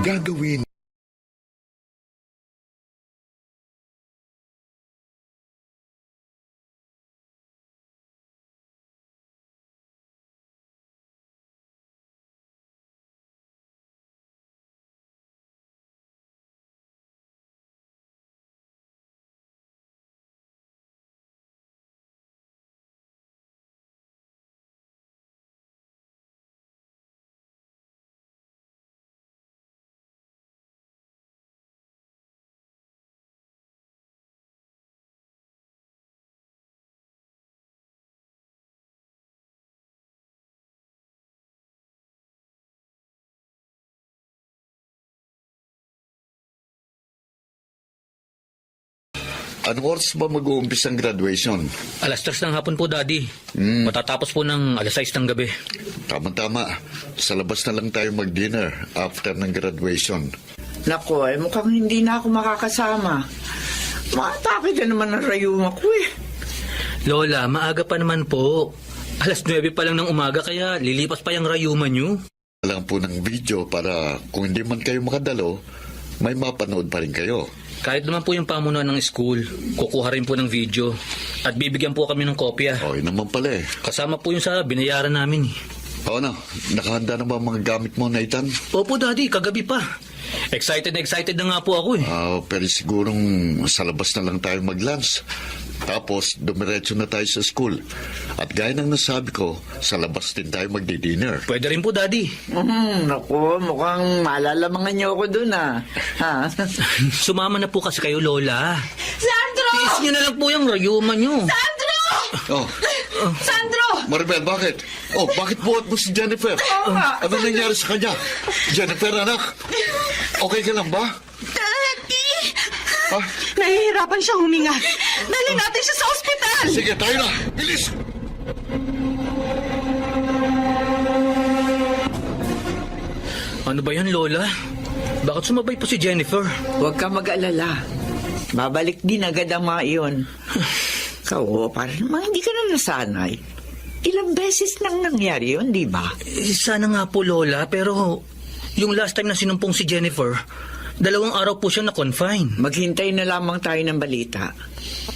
gagawin. Anong oras ba mag-uumpis ang graduation? 3:00 ng hapon po, Daddy. Matatapos po ng 6:00 ng gabi. Tama-tama. Sa labas na lang tayo mag-dinner after ng graduation. Nako, mukhang hindi na ako makakasama. Maatake na naman ang rayuma ko eh. Lola, maaga pa naman po. 9:00 pa lang ng umaga, kaya lilipas pa yung rayuma nyo. Lang po ng video para kung hindi man kayo makadalo, may mapanood pa rin kayo. Kahit naman po yung pamunuan ng school, kukuha rin po ng video. At bibigyan po kami ng kopya. O, yun naman pala eh. Kasama po yung sa binayaran namin. O ano, nakahanda na ba ang mga gamit mo, Nathan? Opo, Daddy, kagabi pa. Excited na nga po ako eh. Pero sigurong sa labas na lang tayo mag-lunch. Tapos, dumiretso na tayo sa school. At gaya ng nasabi ko, sa labas din tayo magdi-dinner. Pwede rin po, Daddy. Nako, mukhang malalamangan niyo ako dun ah. Ha? Sumama na po kasi kayo, Lola. Sandro! Tiis nyo na lang po yung rayuma nyo. Sandro! Oh, Sandro! Maribel, bakit? Oh, bakit buhat mo si Jennifer? Ano nangyari sa kanya? Jennifer, anak? Okay ka lang ba? Daddy! Ha? Nahihirapan siyang huminga. Dali natin siya sa ospital! Sige, tayo na! Bilis! Ano ba yan, Lola? Bakit sumabay po si Jennifer? Huwag ka mag-alala. Babalik din agad ang mga iyon. Kao, parang naman hindi ka na nasanay. Ilang beses nang nangyari yun, di ba? Sana nga po, Lola, pero yung last time na sinumpong si Jennifer, 2 araw po siya na-confine. Maghintay na lamang tayo ng balita.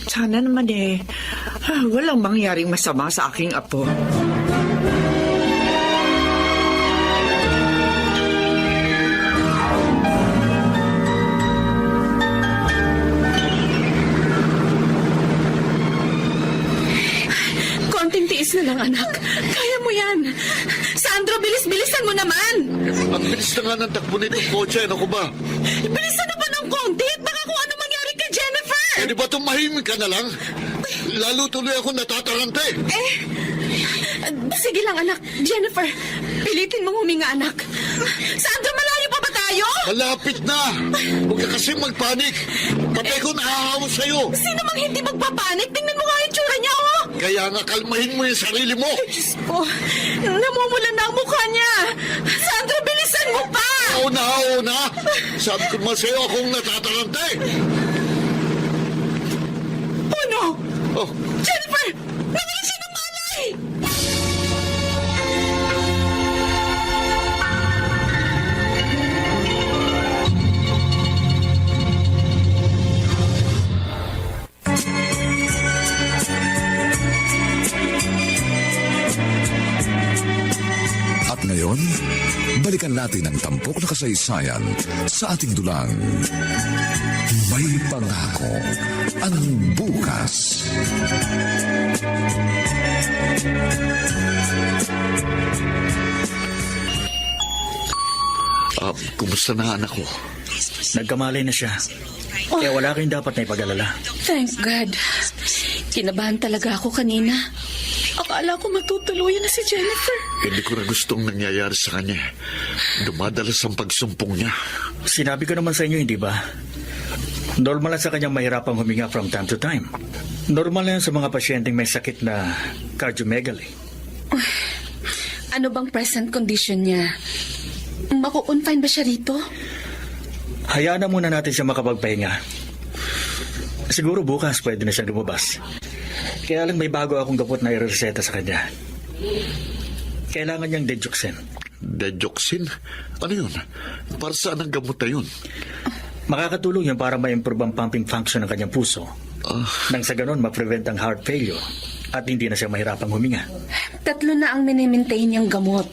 Sana naman walang mangyaring masama sa aking apo. Konting tiis na lang, anak. Kaya mo yan. Sandro, bilis-bilisan mo naman. Ang bilis na nga ng takbo nitong kotse, ano ko ba? Bilisan na ba ng konti? Baka kung ano mangyari kay Jennifer. Pwede ba tumahimik ka na lang? Lalo tuloy ako natatarante. Sige lang, anak. Jennifer, pilitin mong huminga, anak. Sandro, malayo pa ba tayo? Malapit na! Huwag ka kasi magpanik. Patay ko nahahawa sa'yo. Sino mang hindi magpapanik? Tingnan mo nga yung tsura niya, oh. Kaya nga kalmahin mo yung sarili mo. Diyos ko, namumula na ang mukha niya. Sandro, bilisan mo pa! Oo na. Sabi ko naman sa'yo akong natatarante. Oh, no! Oh, Jennifer! Nawala siya ng malay! At ngayon, balikan natin ang tampok na kasaysayan sa ating dulang. May pangako ang bukas. kumusta na anak ko? Nagkamalay na siya. Kaya wala kayong dapat na ipag-alala. Thank God. Kinabahan talaga ako kanina. Akala ko matutuluyan na si Jennifer. Hindi ko na gustong nangyayari sa kanya. Dumadalas ang pagsumpong niya. Sinabi ko naman sa inyo, hindi ba? Normal lang sa kanyang mahirapang huminga from time to time. Normal lang sa mga pasyenteng may sakit na cardiomegaly. Ano bang present condition niya? Makukonfine ba siya rito? Hayaan na muna natin siya makapagpahinga. Siguro bukas pwede na siya lumabas. Kaya lang may bago akong gapot na ireseta sa kanya. Kailangan niyang Dejuxen. Digoxin? Ano yun? Para saan ang gamot na yun? Makakatulong yun para ma-improve ang pumping function ng kanyang puso. Nang sa ganon, ma-prevent ang heart failure at hindi na siya mahirapang huminga. 3 na ang minimaintain niyang gamot.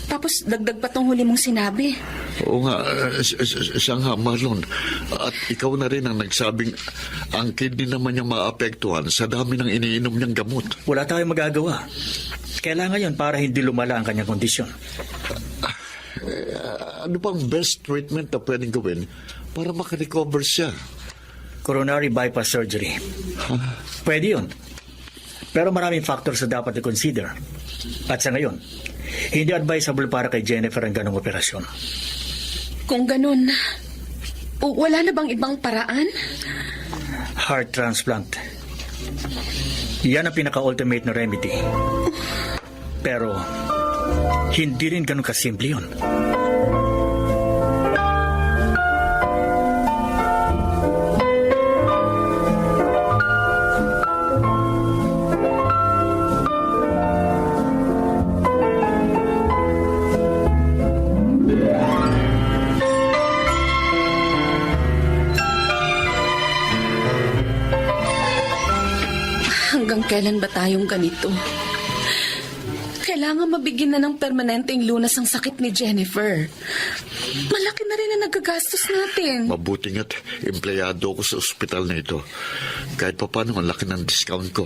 Tapos dagdag pa tong huli mong sinabi. Oo nga, siya nga, Marlon. At ikaw na rin ang nagsabing ang kidney naman niyang maapektuhan sa dami ng iniinom niyang gamot. Wala tayong magagawa. Kailangan yun para hindi lumala ang kanyang kondisyon. Ano bang best treatment na pwedeng gawin para makarecover siya? Coronary bypass surgery. Pwede yun. Pero maraming factors na dapat i-consider. At sa ngayon, hindi advisable para kay Jennifer ang ganong operasyon. Kung ganun, wala na bang ibang paraan? Heart transplant. Yan ang pinaka-ultimate na remedy. Pero, hindi rin ganun kasimple yun. Hanggang kailan ba tayong ganito? Kailangan mabigyan na ng permanenteng lunas ang sakit ni Jennifer. Malaki na rin ang nagagastos natin. Mabuting at empleyado ko sa ospital na ito. Kahit pa paano, ang laki ng discount ko.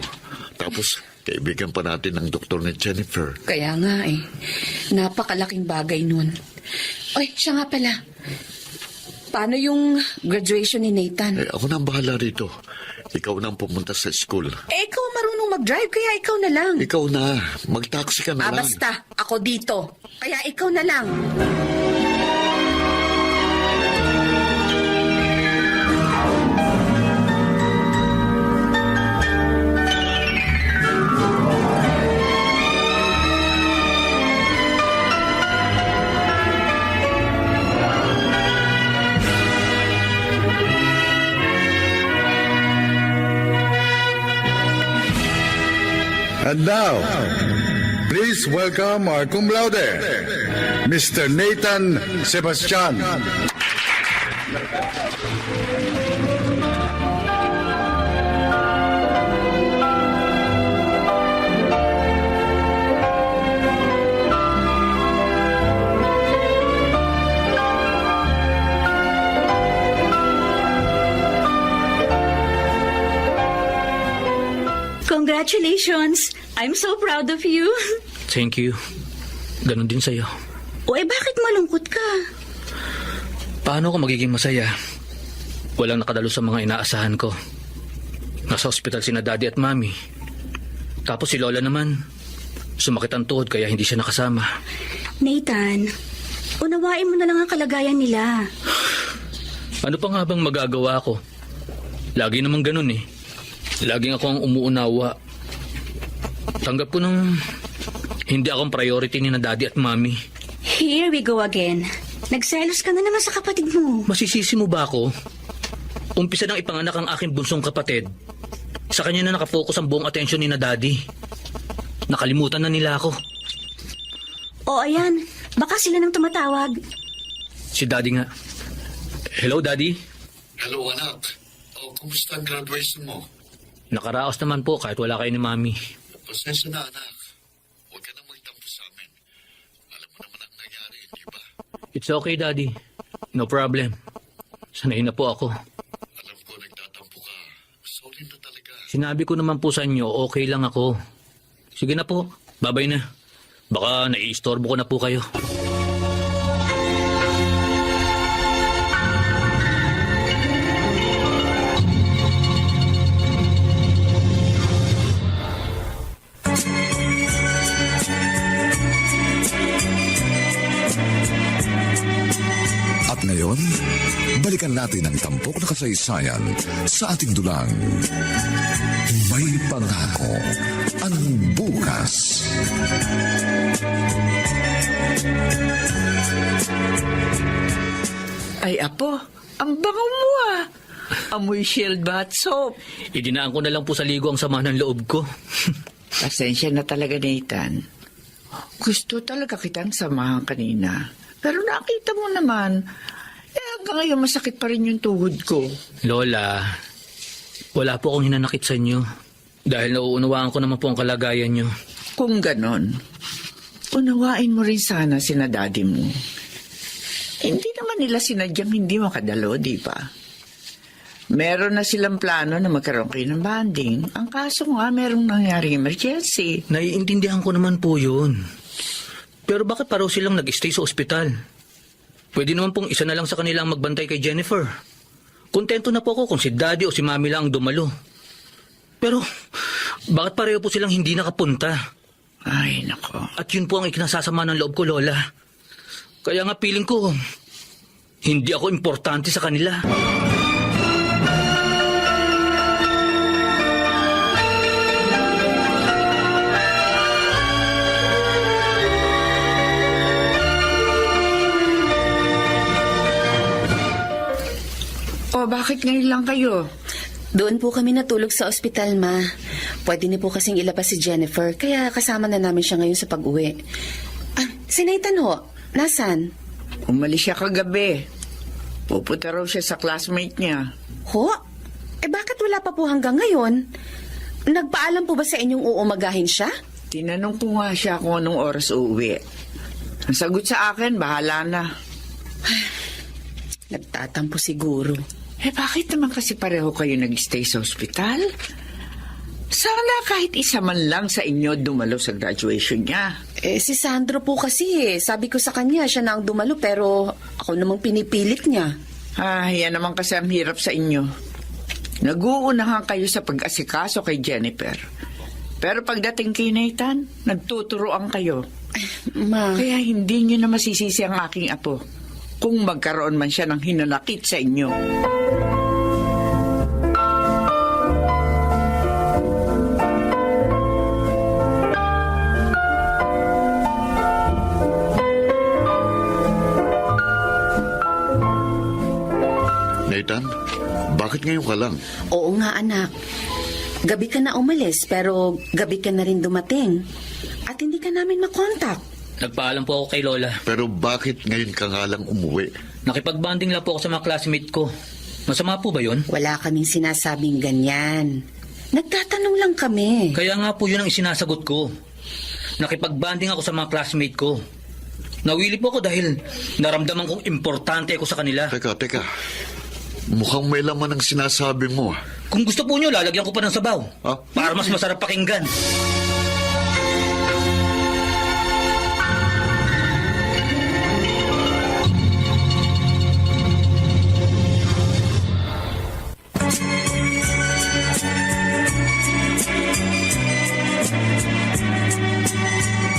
Tapos, kaibigan pa natin ng doktor ni Jennifer. Kaya nga eh. Napakalaking bagay nun. Oy, siya nga pala. Paano yung graduation ni Nathan? Ako na ang bahala rito. Ikaw na ang pumunta sa school. Ikaw marunong mag-drive, kaya ikaw na lang. Ikaw na. Mag-taxi ka na lang. Basta. Ako dito. Kaya ikaw na lang. And now, please welcome our cum laude, Mr. Nathan Sebastian. Congratulations! I'm so proud of you. Thank you. Ganon din sa'yo. O bakit malungkot ka? Paano ako magiging masaya? Walang nakadalo sa mga inaasahan ko. Nasa ospital sina Daddy at Mami. Tapos si Lola naman, sumakit ang tuhod kaya hindi siya nakasama. Nathan, unawain mo na lang ang kalagayan nila. Ano pa nga bang magagawa ko? Lagi naman ganun eh. Laging ako ang umuunawa. Tanggap ko nang hindi akong priority ni na Daddy at Mami. Here we go again. Nagselos ka na naman sa kapatid mo. Masisisi mo ba ako? Umpisa nang ipanganak ang aking bunsong kapatid. Sa kanya na nakafocus ang buong atensyon ni na Daddy. Nakalimutan na nila ako. O ayan, baka sila nang tumatawag. Si Daddy nga. Hello, Daddy? Hello, anak. Kumusta ang graduation mo? Nakaraos naman po kahit wala kayo ni Mami. Pasensya na, anak. Huwag ka na magtampo sa amin. Alam mo naman ang nangyari, hindi ba? It's okay, Daddy. No problem. Sanay na po ako. Alam ko, nagtatampo ka. Sorry na talaga. Sinabi ko naman po sa inyo, okay lang ako. Sige na po, babay na. Baka naiistorbo ko na po kayo. At ngayon, balikan natin ang tampok na kasaysayan sa ating dulang. May pangako ang bukas. Ay, apo, ang bango mo ah. Amoy shield bath soap. Idinaan ko na lang po sa ligo ang sama ng loob ko. Pasensya na talaga, Nathan. Gusto talaga kitang samahan kanina. Pero nakita mo naman, hanggang ngayon masakit pa rin yung tuhod ko. Lola, wala po akong hinanakit sa inyo. Dahil nauunawaan ko naman po ang kalagayan nyo. Kung ganon, unawain mo rin sana sina daddy mo. Hindi naman nila sinadyang hindi makadalo, di ba? Meron na silang plano na magkaroon kayo ng banding. Ang kaso nga, merong nangyaring emergency. Naiintindihan ko naman po yun. Pero bakit pareho silang nag-stay sa ospital? Pwede naman pong isa na lang sa kanilang magbantay kay Jennifer. Kontento na po ako kung si Daddy o si Mami lang ang dumalo. Pero bakit pareho po silang hindi nakapunta? Ay, nako. At yun po ang ikinasasama ng loob ko, Lola. Kaya nga feeling ko, hindi ako importante sa kanila. O, bakit ngayon lang kayo? Doon po kami natulog sa ospital, Ma. Pwede niyo po kasing ilabas si Jennifer, kaya kasama na namin siya ngayon sa pag-uwi. Ah, si Nathan ho, nasan? Umalis siya kagabi. Pupunta raw siya sa classmate niya. Ho? Eh bakit wala pa po hanggang ngayon? Nagpaalam po ba sa inyong uumagahin siya? Tinanong ko nga siya kung anong oras uuwi. Ang sagot sa akin, bahala na. Nagtatampo siguro. Eh, bakit naman kasi pareho kayo nag-stay sa ospital? Sana kahit isa man lang sa inyo dumalo sa graduation niya. Eh, si Sandro po kasi sabi ko sa kanya, siya na ang dumalo pero ako namang pinipilit niya. Yan naman kasi ang hirap sa inyo. Nag-uunahan kayo sa pag-asikaso kay Jennifer. Pero pagdating kay Nathan, nagtuturoan kayo. Ma, Kaya hindi niyo na masisisi ang aking apo kung magkaroon man siya ng hinanakit sa inyo. Nathan, bakit ngayon ka lang? oo nga anak. Gabi ka na umalis pero gabi ka na rin dumating. At hindi ka namin makontak. Nagpaalam po ako kay Lola. Pero bakit ngayon ka nga lang umuwi? Nakipag-bonding lang po ako sa mga classmate ko. Masama po ba yun? Wala kaming sinasabing ganyan. Nagtatanong lang kami. Kaya nga po yun ang isinasagot ko. Nakipag-bonding ako sa mga classmate ko. Nawili po ako dahil naramdaman kong importante ako sa kanila. Teka. Mukhang may laman ang sinasabi mo. Kung gusto po nyo, lalagyan ko pa ng sabaw. Ah? Para mas masarap pakinggan.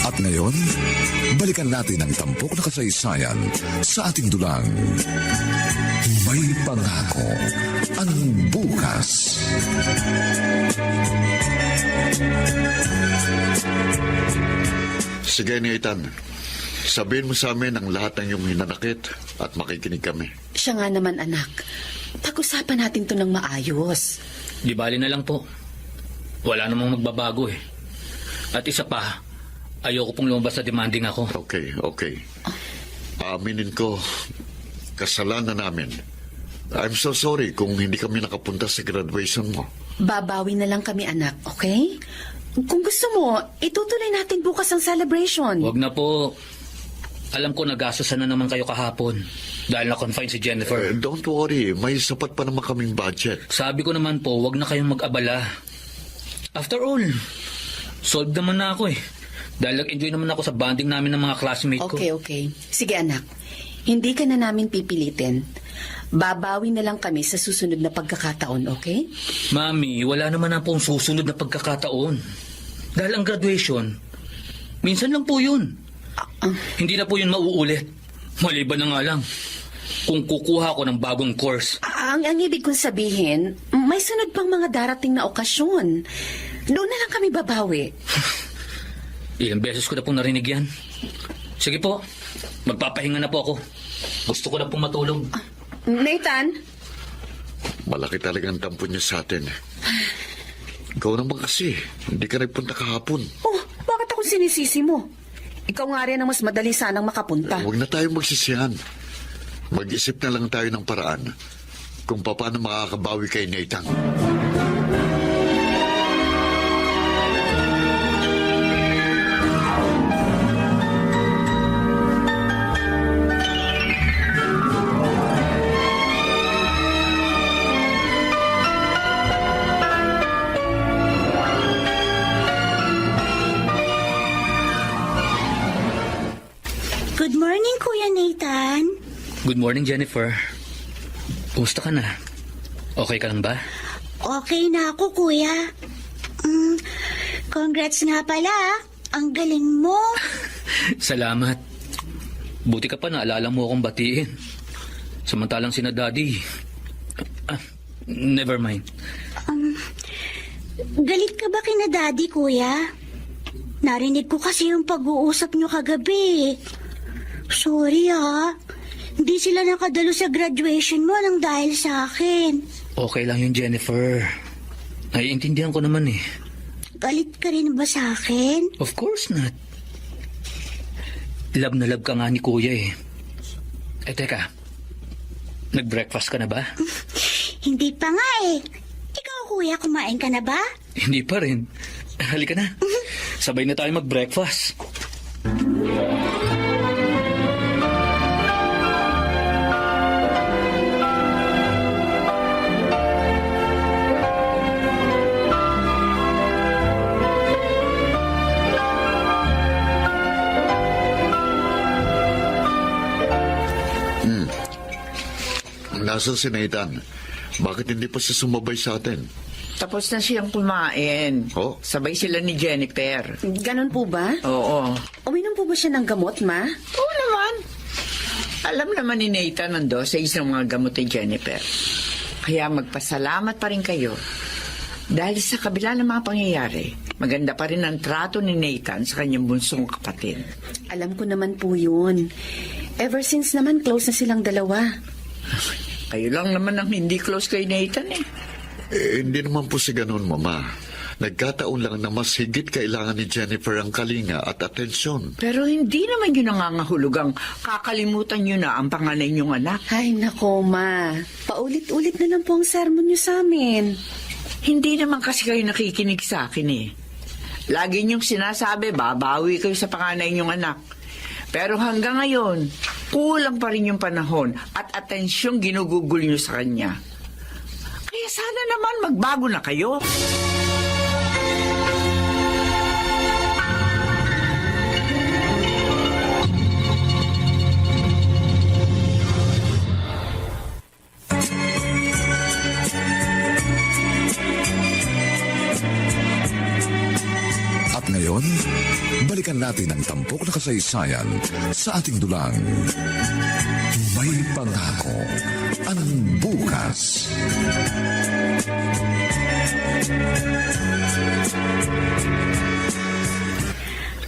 At ngayon, balikan natin ang tampok na kasaysayan sa ating dulang. May pangako ang bukas. Sige, Nathan. Sabihin mo sa amin ang lahat ng iyong hinanakit at makikinig kami. Siya nga naman anak. Pag-usapan natin to ng maayos. Di bali na lang po. Wala namang magbabago eh. At isa pa, ayoko pong lumabas na demanding ako. Okay. Aminin ko, kasalanan namin. I'm so sorry kung hindi kami nakapunta sa graduation mo. Babawi na lang kami anak, okay? Kung gusto mo, itutuloy natin bukas ang celebration. Wag na po. Alam ko nagastosan na naman kayo kahapon dahil na-confine si Jennifer. Don't worry, may sapat pa naman kaming budget. Sabi ko naman po, wag na kayong mag-abala. After all, solved naman na ako eh. Dahil nag-enjoy naman ako sa bonding namin ng mga classmate ko. Okay. Sige anak, hindi ka na namin pipilitin. Babawi na lang kami sa susunod na pagkakataon, okay? Mami, wala naman na pong susunod na pagkakataon. Dahil ang graduation, minsan lang po yun. Hindi na po yun mauulit. Maliban na nga lang kung kukuha ko ng bagong course. Ang ibig kong sabihin, may sunod pang mga darating na okasyon. Doon na lang kami babawi. Ilang beses ko na pong narinig yan. Sige po, magpapahinga na po ako. Gusto ko na pong matulog. Nathan? Malaki talaga ang tampo niya sa atin. Ikaw naman kasi, hindi ka nagpunta kahapon. Oh, bakit ako sinisisi mo? Ikaw nga rin ang mas madali sanang makapunta. Huwag na tayong magsisihan. Mag-isip na lang tayo ng paraan kung paano makakabawi kay Nathan. Good morning, Kuya Nathan. Good morning, Jennifer. Kumusta ka na? Okay ka lang ba? Okay na ako, Kuya. Congrats nga pala. Ang galing mo. Salamat. Buti ka pa naalala mo akong batiin. Samantalang sina Daddy. Never mind. Galit ka ba kina Daddy, Kuya? Narinig ko kasi yung pag-uusap nyo kagabi. Sorry hindi sila nakadalo sa graduation mo nang dahil sa akin. Okay lang yun, Jennifer. Naiintindihan ko naman eh. Galit ka rin ba sa akin? Of course not. Love na love ka nga ni Kuya eh. Teka. Nag-breakfast ka na ba? Hindi pa nga eh. Ikaw, Kuya, kumain ka na ba? Hindi pa rin. Halika na. Sabay na tayo mag-breakfast. Nasaan si Nathan? Bakit hindi pa siya sumabay sa atin? Tapos na siyang kumain. Oh? Sabay sila ni Jennifer. Ganon po ba? Oo. Uminom po ba siya ng gamot, Ma? Oo naman. Alam naman ni Nathan ang dosage ng mga gamot ni Jennifer. Kaya magpasalamat pa rin kayo. Dahil sa kabila ng mga pangyayari, maganda pa rin ang trato ni Nathan sa kanyang bunsong kapatid. Alam ko naman po yun. Ever since naman close na silang dalawa. Kayo lang naman ang hindi close kay Nathan eh. Hindi naman po si ganun, Mama. Nagkataon lang na mas higit kailangan ni Jennifer ang kalinga at atensyon. Pero hindi naman yun nangangahulugang kakalimutan nyo na ang panganay nyong anak. Ay, nako, Ma. Paulit-ulit na lang po ang sermon niyo sa amin. Hindi naman kasi kayo nakikinig sa akin eh. Lagi nyong sinasabi, babawi kayo sa panganay nyong anak. Pero hanggang ngayon, kulang pa rin yung panahon at atensyong ginugugol nyo sa kanya. Kaya sana naman magbago na kayo. At ngayon, balikan natin ang tampok na kasaysayan sa ating dulang. May pangako ang bukas.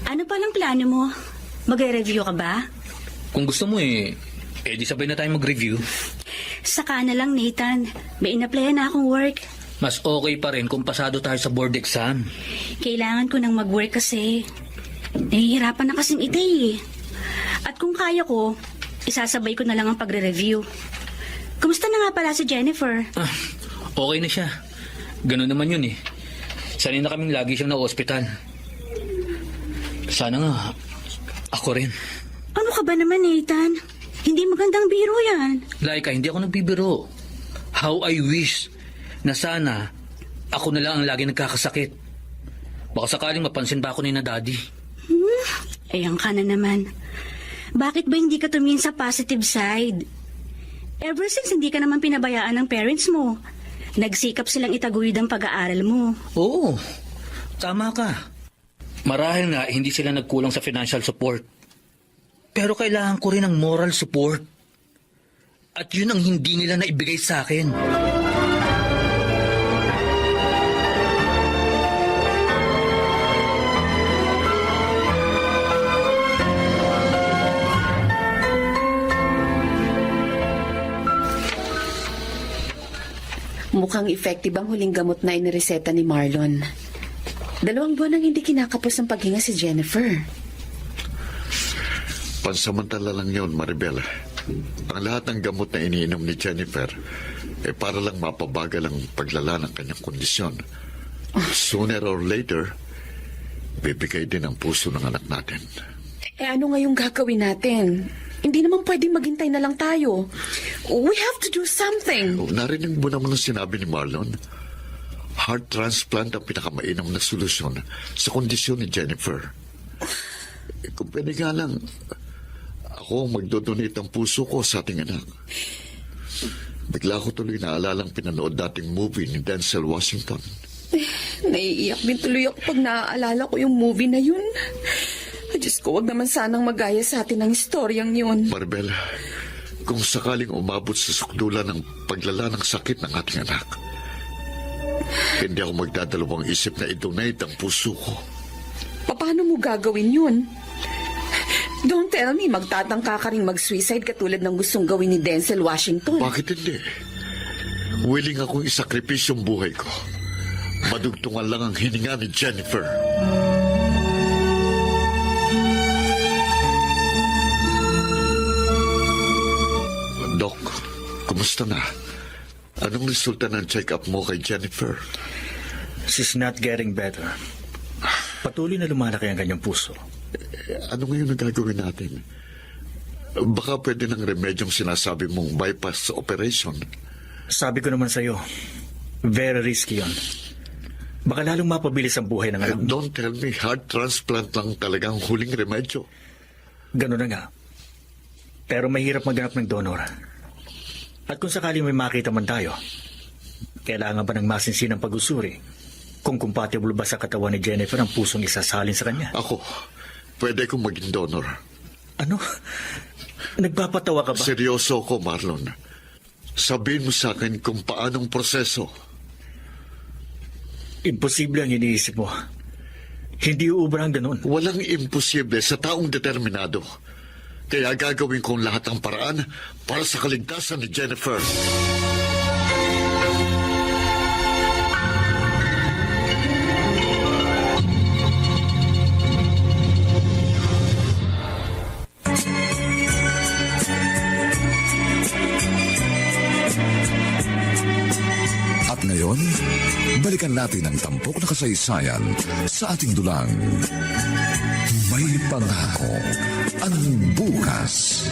Ano palang plano mo? Magre-review ka ba? Kung gusto mo di sabay na tayo mag-review. Saka na lang, Nathan. May in-applyan na akong work. Mas okay pa rin kung pasado tayo sa board exam. Kailangan ko nang mag-work kasi. Nahihirapan na kasing itay eh. At kung kaya ko, isasabay ko na lang ang pagre-review. Kumusta na nga pala si Jennifer? Okay na siya. Ganun naman yun eh. Sanay na kaming lagi siyang na-hospital. Sana nga, ako rin. Ano ka ba naman, Nathan? Hindi magandang biro yan. Laika, hindi ako nagbibiro. How I wish na sana ako na lang ang lagi nagkakasakit. Baka sakaling mapansin ba ako ni na Daddy? Ayan ka na naman. Bakit ba hindi ka tumingin sa positive side? Ever since hindi ka naman pinabayaan ng parents mo, nagsikap silang itaguyod ang pag-aaral mo. Oo, tama ka. Marahil nga hindi sila nagkulang sa financial support. Pero kailangan ko rin ng moral support. At yun ang hindi nila naibigay sa akin. Mukhang effective ang huling gamot na inireseta ni Marlon. 2 buwan nang hindi kinakapos ang paghinga si Jennifer. Pansamantala lang yon, Maribel. Ang lahat ng gamot na iniinom ni Jennifer para lang mapabagal ang paglala ng kanyang kondisyon. Sooner or later, bibigay din ang puso ng anak natin. Ano ngayong gagawin natin? Hindi naman pwedeng maghintay na lang tayo. We have to do something. Narinig mo naman ang sinabi ni Marlon. Heart transplant ang pinakamainam na solusyon sa kondisyon ni Jennifer. Kung pwede nga lang, ako ang magdodonate ng puso ko sa ating anak. Bigla ko tuloy naalalang pinanood dating movie ni Denzel Washington. Naiiyak din tuloy ako pag naaalala ko yung movie na yun. Diyos ko, wag naman sanang magaya sa atin ang historyang yun. Maribel, kung sakaling umabot sa sukdulan ng paglala ng sakit ng ating anak, hindi ako magdadalawang isip na i-donate ang puso ko. Paano mo gagawin yun? Don't tell me magtatangka ka rin mag-suicide katulad ng gustong gawin ni Denzel Washington. Bakit hindi? Willing akong isakripisyo ang buhay ko. Madugtungan lang ang hininga ni Jennifer. Doc, kumusta na? Anong resulta ng check-up mo kay Jennifer? She's not getting better. Patuloy na lumalaki ang kanyang puso. Ano ngayon ang gagawin natin? Baka pwede ng remedyong sinasabi mong bypass operation. Sabi ko naman sa'yo, very risky yon. Baka lalong mapabilis ang buhay ng anak mo. Don't tell me heart transplant lang talagang huling remedyo. Ganun na nga. Pero mahirap maghanap ng donor. At kung sakaling may makita man tayo, kailangan ba ng masinsinang pag-usuri kung compatible ba sa katawan ni Jennifer ang pusong isasalin sa kanya? Ako, pwede kong maging donor. Ano? Nagpapatawa ka ba? Seryoso ko, Marlon. Sabihin mo sa akin kung paanong proseso. Imposible ang iniisip mo. Hindi uubra ang ganun. Walang imposible sa taong determinado. Kaya gagawin kong lahat ng paraan para sa kaligtasan ni Jennifer. At ngayon, balikan natin ang tampok na kasaysayan sa ating dulang. May pangako ang bukas.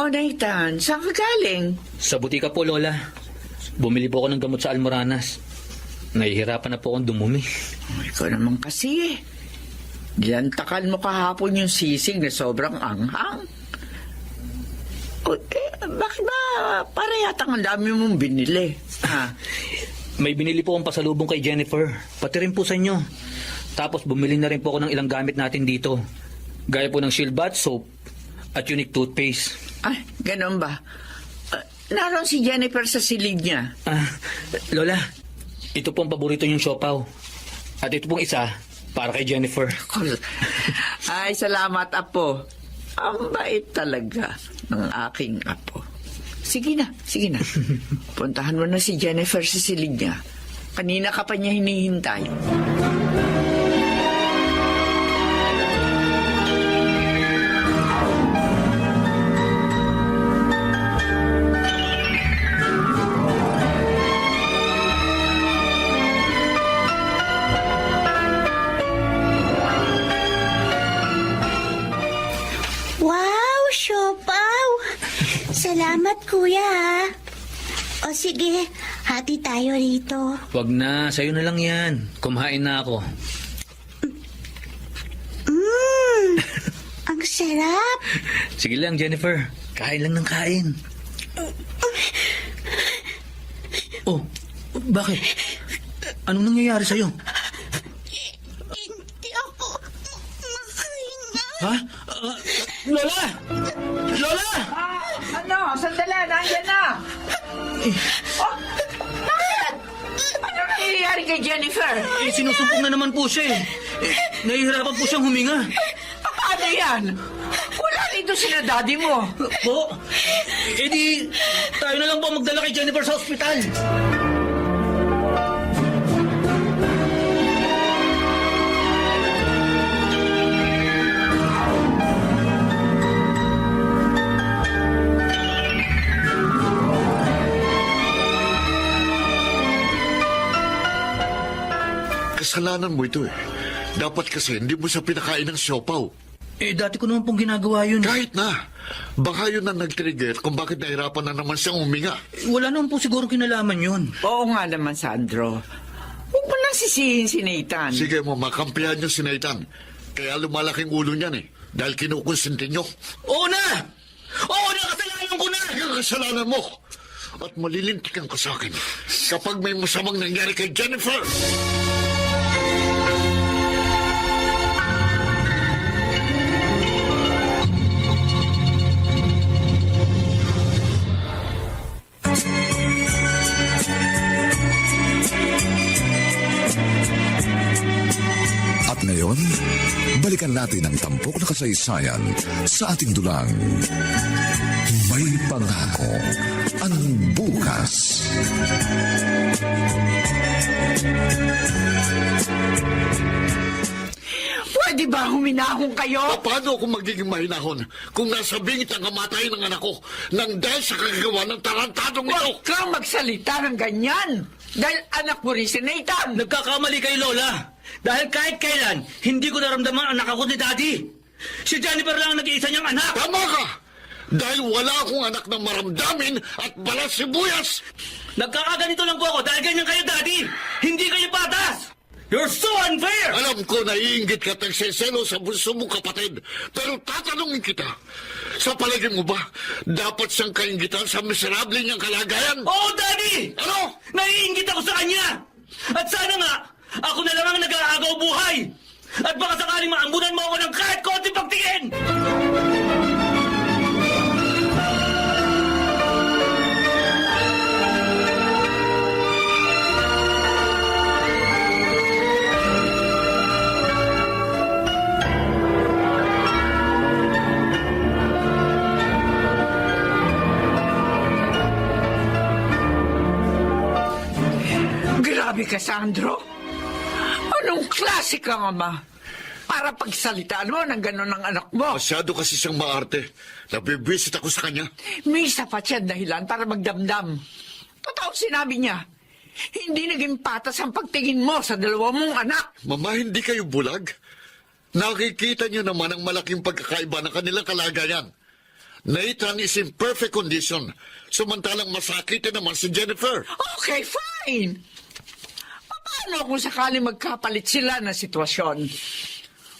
Nathan, saan ka galing? Sa butika po, Lola. Bumili po ako ng gamot sa Almoranas. Nahihirapan na po akong dumumi. Ikaw naman kasi. Dilantakan mo kahapon yung sisig na sobrang anghang. Bakit ba para yatang ang dami mong binili? Ha? May binili po akong pasalubong kay Jennifer. Pati rin po sa inyo. Tapos bumili na rin po ako ng ilang gamit natin dito. Gaya po ng Shield Bath Soap at Unique Toothpaste. Ay, ganun ba? Naroon si Jennifer sa silid niya. Lola, ito po ang paborito niyong siopaw. At ito pong isa para kay Jennifer. Ay, salamat, Apo. Ang bait talaga ng aking apo. Sige na, sige na. Puntahan mo na si Jennifer sa silid niya. Kanina ka pa niya hinihintay. Wow, siopaw! Salamat, kuya. O sige, hati tayo rito. Wag na, sa'yo na lang yan. Kumain na ako. Ang sarap. Sige lang, Jennifer. Kain lang ng kain. Oh, bakit? Anong nangyayari sa'yo? Hindi ako makahinga. Ha? Lola! Lola! Ano? Sandali, nandiyan na. Bakit? Ano nangyayari kay Jennifer? Sinusumpong na naman po siya eh. Nahihirapan po siyang huminga. Paano yan? Wala rito sila daddy mo. Po? Di, tayo na lang po magdala kay Jennifer sa ospital. Kasalanan mo ito eh. Dapat kasi hindi mo siya pinakain ng siopaw. Eh, dati ko naman pong ginagawa yun. Kahit na. Baka yun ang nag-trigger kung bakit nahirapan na naman siyang huminga. Wala naman po siguro kinalaman yun. Oo nga naman, Sandro. Huwag mo nang sisihin si Nathan. Sige mo, makampihan niyo si Nathan. Kaya lumalaking ulo niyan eh. Dahil kinukonsinti niyo. Oo na! Oo na! Kasalanan ko na! Yung kasalanan mo. At malilintikan ka sa akin kapag may masamang nangyari kay Jennifer. At ngayon, balikan natin ang tampok na kasaysayan sa ating dulang. May pangako ang bukas. Pwede ba huminahon kayo? Paano ako magiging mahinahon kung nasa bingit ang kamatayan ng anak ko nang dahil sa kagagawa ng tarantadong ito? Huwag kang magsalita ng ganyan. Dahil anak mo rin si Nathan. Nagkakamali kay Lola. Dahil kahit kailan, hindi ko naramdaman ang anak ako ni Daddy. Si Jennifer lang ang nag-iisa niyang anak. Tama ka! Dahil wala akong anak na maramdamin at balas sibuyas. Nagkakaganito lang po ako dahil ganyan kayo, Daddy. Hindi kayo patas. You're so unfair! Alam ko naiinggit ka at nagseselo sa bunso mong kapatid. Pero tatanungin kita, sa palagay mo ba, dapat siyang kainggitan sa miserable niyang kalagayan? Oo, Daddy! Ano? Naiinggit ako sa kanya! At sana nga, ako na lang ang nag-aagaw buhay! At baka sakaling maambunan mo ako ng kahit konti pagtingin! Grabe ka, Sandro. Anong klase kang ama? Para pagsalitaan mo ng gano'n ng anak mo. Masyado kasi siyang maarte. Nabibwisit ako sa kanya. May sapat siya dahilan para magdamdam. Totoo sinabi niya. Hindi naging patas ang pagtingin mo sa dalawa mong anak. Mama, hindi kayo bulag? Nakikita niyo naman ang malaking pagkakaiba ng kanilang kalagayan. Nathan is in perfect condition. Samantalang masakitin naman si Jennifer. Okay, fine. Paano kung sakaling magkapalit sila ng sitwasyon?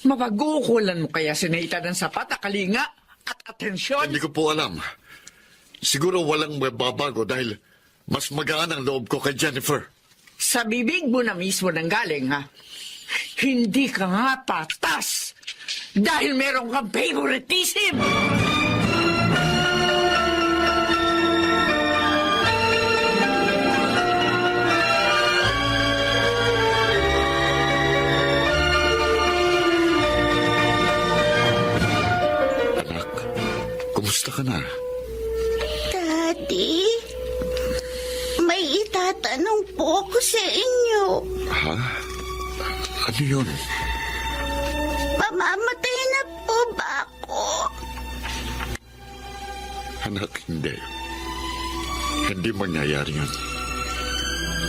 Mapag-uukulan mo kaya si Nathan ng sapat na kalinga at atensyon? Hindi ko po alam. Siguro walang mababago dahil mas magaan ang loob ko kay Jennifer. Sa bibig mo na mismo nang galing, ha? Hindi ka nga patas dahil meron kang favoritism. Anak, kumusta ka na? Daddy, may itatanong po ako sa inyo. Ha? Ano yun? Mamamatay na po ba ako? Anak, hindi. Hindi mangyayari yun.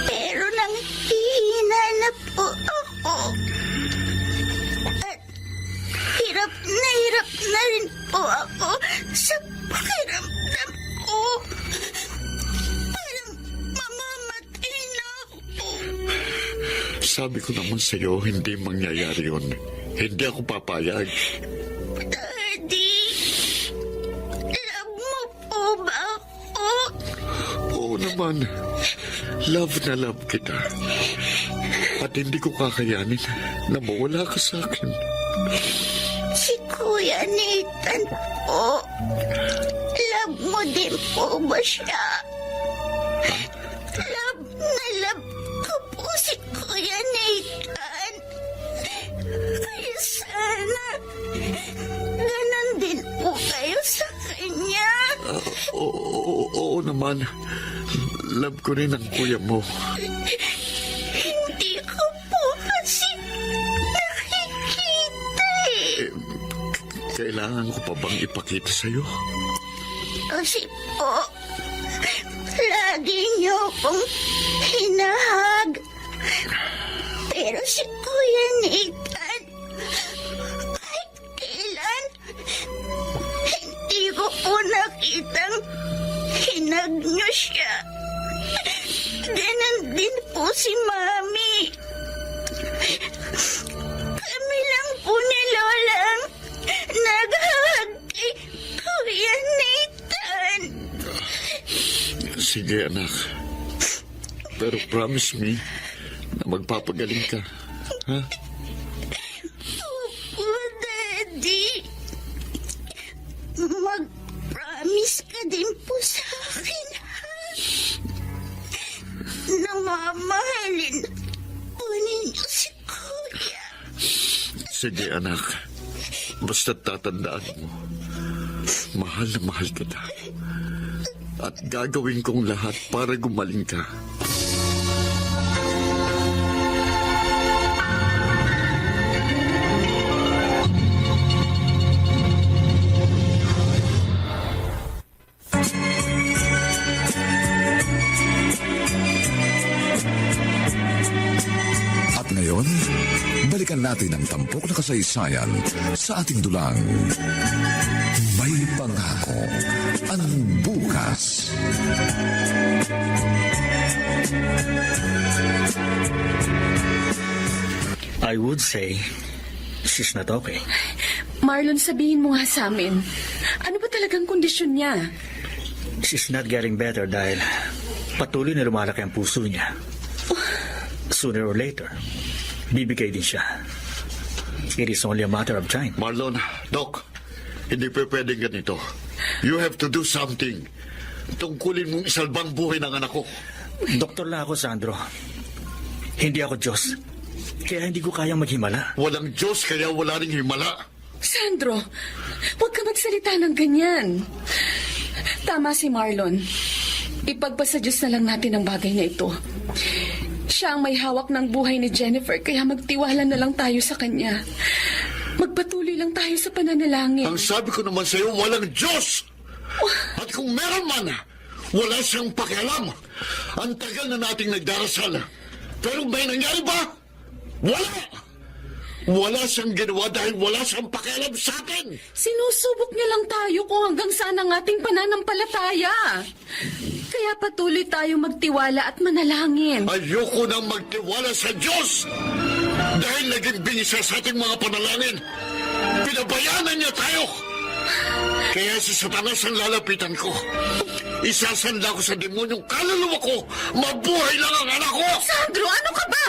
Pero nanghihina na po ako. At hirap na rin po ako sa pakiramdam ko. Parang mamamatay na ako. Sabi ko naman sa'yo, hindi mangyayari yun. Hindi ako papayag. Daddy, love mo po ba ako? Oo naman. Love na love kita. At hindi ko kakayanin na mawala ka sa akin. Si Kuya Nathan po. Love mo din po ba siya? Love na love ko po si Kuya Nathan. Kaya sana ganon din po kayo sa kanya. Oo naman. Love ko rin ang kuya mo. Hindi ko po kasi nakikita eh. Kailangan ko pa bang ipakita sa'yo? Kasi po, lagi niyo akong hinahag. Pero si Kuya Nathan, kahit kailan, hindi ko po nakitang hinag niyo siya. Ganon din po si Mami. Kami lang po ni Lola ang naghahag kay Kuya Nathan. Sige, anak. Pero promise me na magpapagaling ka. Ha? Opo, Daddy. Mag-promise ka din po sa akin, ha? Na mamahalin po ninyo si Kuya. Sige, anak. Basta tatandaan mo. Mahal na mahal kita. At gagawin kong lahat para gumaling ka. At ngayon, balikan natin ang tampok na kasaysayan sa ating dulang. May pangako ang bukas. I would say, she's not okay. Marlon, sabihin mo nga sa amin. Ano ba talagang kondisyon niya? She's not getting better dahil patuloy na lumalaki ang puso niya. Sooner or later, bibigay din siya. It is only a matter of time. Marlon, Doc, hindi pa pwedeng ganito. You have to do something. Tungkulin mong isalbang buhay ng anak ko. Doktor lang ako, Sandro. Hindi ako Diyos. Kaya hindi ko kayang maghimala. Walang Diyos kaya wala ring himala. Sandro, huwag ka magsalita ng ganyan. Tama si Marlon. Ipagpasa Diyos na lang natin ang bagay na ito. Siya ang may hawak ng buhay ni Jennifer, kaya magtiwala na lang tayo sa kanya. Magpatuloy lang tayo sa pananalangin. Ang sabi ko naman sa'yo, walang Diyos! At kung meron man, wala siyang pakialam. Ang tagal na nating nagdarasal. Pero may nangyari ba? Wala! Wala siyang ginawa dahil wala siyang pakialam sa atin! Sinusubok niya lang tayo kung hanggang saan ang ating pananampalataya. Kaya patuloy tayo magtiwala at manalangin. Ayoko nang magtiwala sa Diyos! Dahil naging bingisa sa ating mga panalangin, pinabayanan niya tayo! Kaya si Satanas ang lalapitan ko. Isasanla ko sa demonyong kaluluwa ko. Mabuhay lang ang anak ko! Sandro, ano ka ba?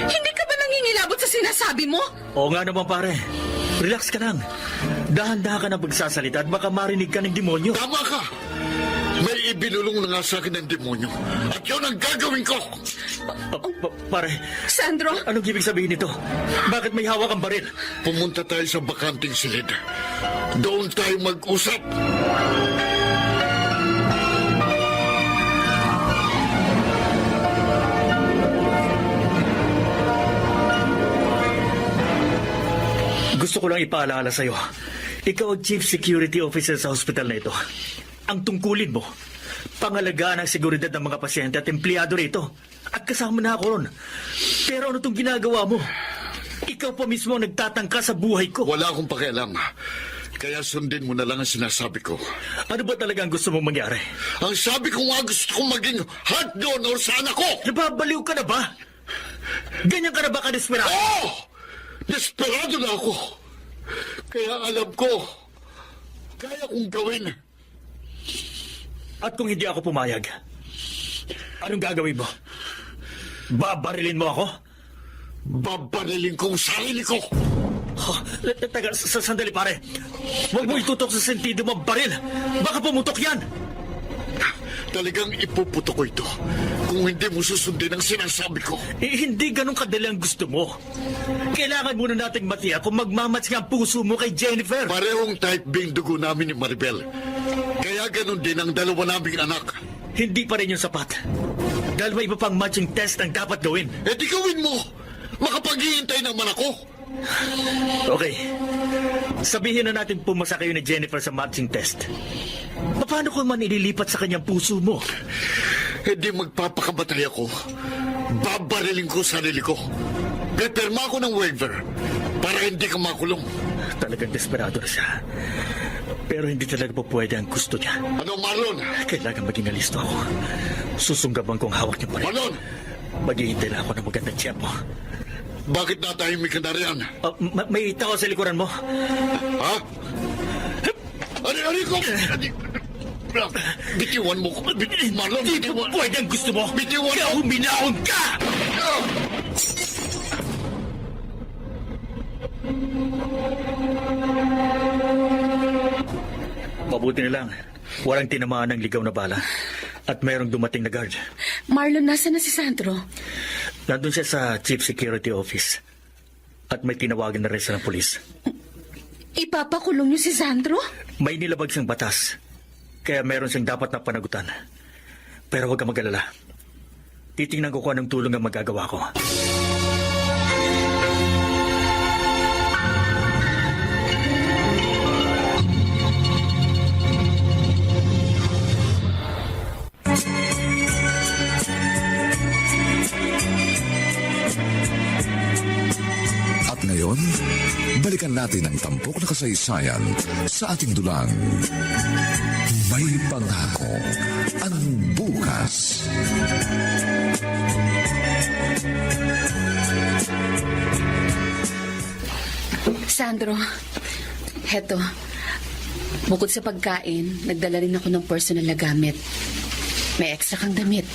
Hindi ka ba nangingilabot sa sinasabi mo? Oo nga naman, pare. Relax ka lang. Dahan-dahan ka na pagsasalita at baka marinig ka ng demonyo. Tama ka! May ibinulong na nga sa akin ng demonyo. At yun ang gagawin ko! Pare, Sandro? anong ibig sabihin nito? Bakit may hawak ang baril? Pumunta tayo sa bakanting silid. Doon tayo mag-usap. Gusto ko lang ipaalala sa'yo. Ikaw ang Chief Security Officer sa hospital na ito. Ang tungkulin mo, pangalagaan ang seguridad ng mga pasyente at empleyado rito. At kasama na ako ron. Pero ano itong ginagawa mo? Ikaw pa mismo ang nagtatangka sa buhay ko. Wala akong pakialam. Kaya sundin mo na lang ang sinasabi ko. Ano ba talaga ang gusto mong mangyari? Ang sabi ko nga gusto kong maging heart donor sa anak ko! Nababaliw ka na ba? Ganyan ka na ba kadesperado? Oh! Desperado na ako. Kaya alam ko, kaya kong gawin. At kung hindi ako pumayag, anong gagawin mo? Babarilin mo ako? Babarilin ko ang sarili ko. Oh, taga, sandali pare. Huwag mo itutok sa sentido mo baril. Baka pumutok yan. Talagang ipuputo ko ito kung hindi mo susundin ang sinasabi ko. Hindi ganun kadali ang gusto mo. Kailangan muna nating matiyak kung magmamatch nga ang puso mo kay Jennifer. Parehong type B ang dugo namin ni Maribel. Kaya ganun din ang dalawa naming anak. Hindi pa rin yung sapat. Dahil may iba pang matching test ang dapat gawin. Eh di gawin mo. Makapaghihintay naman ako. Okay. Sabihin na natin pumasa kayo ni Jennifer sa matching test. Paano kung man ililipat sa kanyang puso mo? Eh di magpapakamatay ako Babariling ko sarili ko. Pipirma ako ng waiver para hindi ka makulong. Talagang desperado na siya. Pero hindi talaga po pwede ang gusto niya. Ano, Marlon? Kailangan maging alisto ako. Susunggaban kong hawak niya pa rin. Marlon! Maghihintay lang ako ng magandang tiyempo. Bakit natahimik ka na riyan? May tao sa likuran mo. Ha? Ari ko! Bitiwan mo ko. Marlon, Hindi po bitiwan. pwede ang gusto mo. Bitiwan Kaya mo. huminahon ka! Mabuti na lang. Walang tinamaan ng ligaw na bala. At mayroong dumating na guard. Marlon, nasa na si Sandro? Nandun siya sa Chief Security Office. At may tinawagan na rin siya ng polis. Ipapakulong niyo si Sandro? May nilabag siyang batas. Kaya meron siyang dapat na panagutan. Pero huwag ka mag-alala. Titingnan ko kung anong tulong ang magagawa ko. At ngayon, balikan natin ang tampok na kasaysayan sa ating dulang. May pangako ang bukas. Sandro, heto. Bukod sa pagkain, nagdala rin ako ng personal na gamit. May extra kang damit.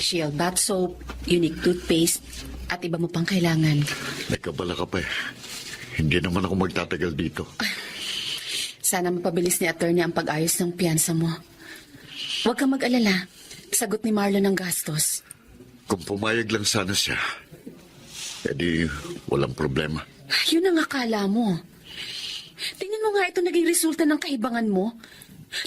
Shield bath soap, unique toothpaste, at iba mo pang kailangan. May kabala ka pa eh. Hindi naman ako magtatagal dito. Sana mapabilis ni attorney ang pag-ayos ng piyansa mo. Huwag kang mag-alala. Sagot ni Marlon ang gastos. Kung pumayag lang sana siya, edi walang problema. Yun ang akala mo. Tingnan mo nga ito naging resulta ng kahibangan mo.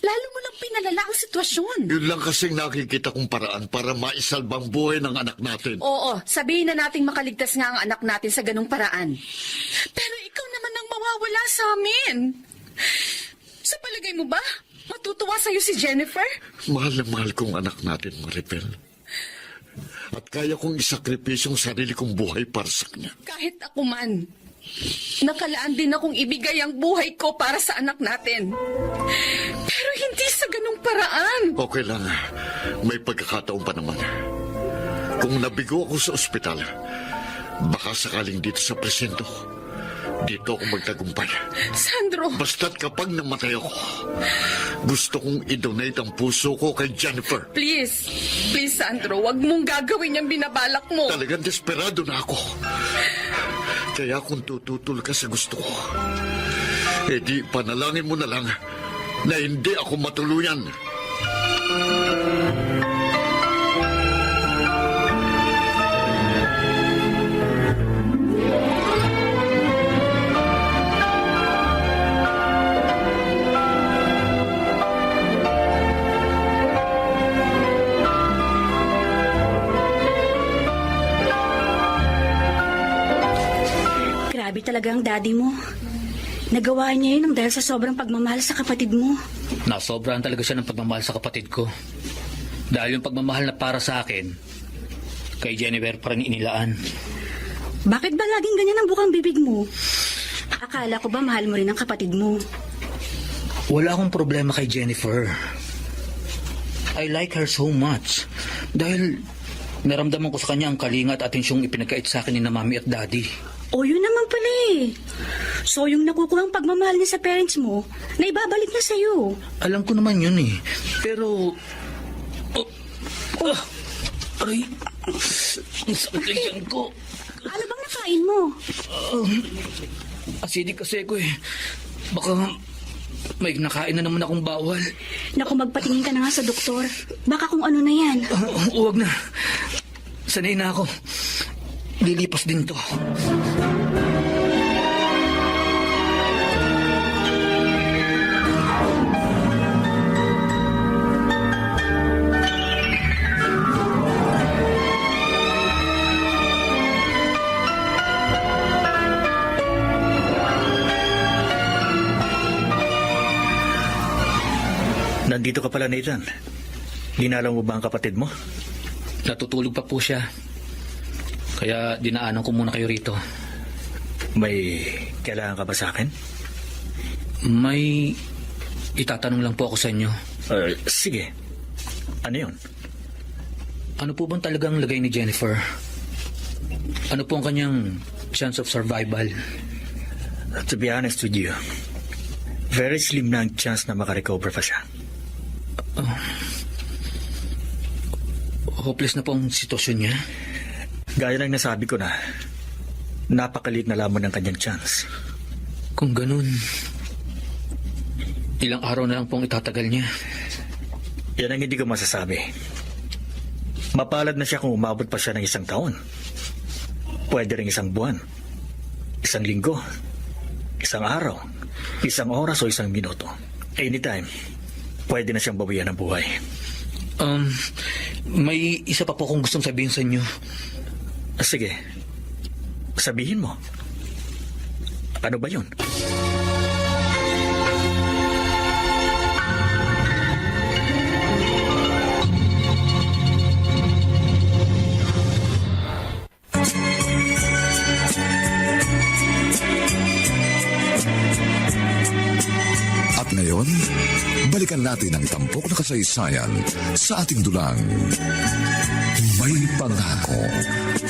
Lalo mo lang pinalala ang sitwasyon. Yun lang kasing nakikita kong paraan para maisalbang buhay ng anak natin. Oo, sabihin na nating makaligtas nga ang anak natin sa ganung paraan. Pero ikaw naman ang mawawala sa amin. Sa palagay mo ba, matutuwa sa'yo si Jennifer? Mahal na mahal kong anak natin, Maribel. At kaya kong isakripisyong sarili kong buhay para sa kanya. Kahit ako man, nakalaan din akong ibigay ang buhay ko para sa anak natin. Pero hindi sa ganung paraan. Okay lang, may pagkakataon pa naman. Kung nabigo ako sa ospital, baka sakaling dito sa presinto, dito ako magtagumpay. Sandro, Basta't kapag namatay ako, gusto kong i-donate ang puso ko kay Jennifer. please, Sandro, wag mong gagawin yung binabalak mo. Talagang desperado na ako. Kaya kung tututol ka sa gusto ko, edi panalangin mo na lang na hindi ako matuluyan. Grabe talaga ang daddy mo. Nagawa niya yun dahil sa sobrang pagmamahal sa kapatid mo. Nasobrahan talaga siya ng pagmamahal sa kapatid ko. Dahil yung pagmamahal na para sa akin, kay Jennifer pa rin inilaan. Bakit ba laging ganyan ang bukang bibig mo? Akala ko ba mahal mo rin ang kapatid mo? Wala akong problema kay Jennifer. I like her so much. Dahil naramdaman ko sa kanya ang kalinga at atensyong ipinagkait sa akin ni na mami at daddy. O yun naman pala eh. So yung nakukuhang pagmamahal niya sa parents mo, na ibabalik na sa'yo. Alam ko naman yun eh. Pero... aray, ang sakit ng tiyan ko. Ano bang nakain mo? Acidic kasi ko eh. Baka may nakain na naman akong bawal. Naku, magpatingin ka na nga sa doktor. Baka kung ano na yan. Huwag na. Sanay na ako. Lilipas din to. Nandito ka pala, Nathan. Dinalaw mo ba ang kapatid mo? Natutulog pa po siya. Kaya dinaanan ko muna kayo rito. May kailangan ka ba sa akin? May itatanong lang po ako sa inyo. Sige. Ano yun? Ano po bang talagang lagay ni Jennifer? Ano po ang kanyang chance of survival? To be honest with you, very slim na ang chance na makarecover pa siya. Hopeless na po ang sitwasyon niya. Gaya ng nasabi ko na, napakaliit na lamang ng kanyang chance. Kung ganun, ilang araw na lang pong itatagal niya. Yan ang hindi ko masasabi. Mapalad na siya kung umabot pa siya ng 1 taon. Pwede rin 1 buwan, 1 linggo, 1 araw, 1 oras o 1 minuto. Anytime, pwede na siyang bawian ng buhay. May isa pa po akong gustong sabihin sa inyo. Sige, sabihin mo. Ano ba yun? At ngayon, balikan natin ang tampok na kasaysayan sa ating dulang. May pangako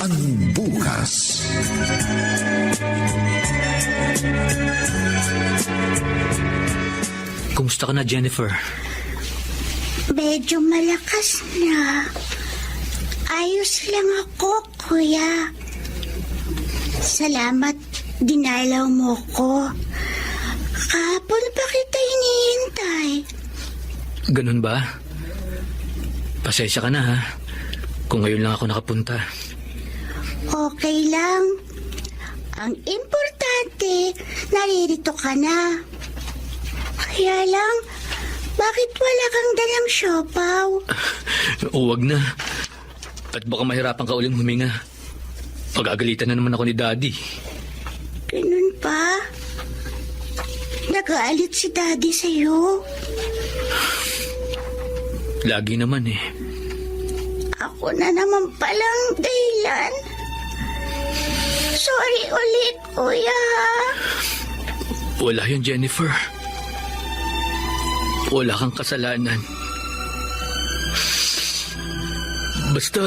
ang bukas. Kumusta ka na, Jennifer? Medyo malakas na. Ayos lang ako, kuya. Salamat, dinalaw mo ko. Kahapon pa kita hinihintay. Ganun ba? Pasensya ka na, ha? Kung ngayon lang ako nakapunta. Okay lang. Ang importante, naririto ka na. Kaya lang, bakit wala kang dalang siopaw? Huwag na. At baka mahirapan ka uling huminga. Pag-agalitan na naman ako ni Daddy. Ganun pa? Nag-aalit si Daddy sa'yo. Lagi naman eh. Ako na naman palang dahilan. Sorry ulit, kuya. Wala yun, Jennifer. Wala kang kasalanan. Basta,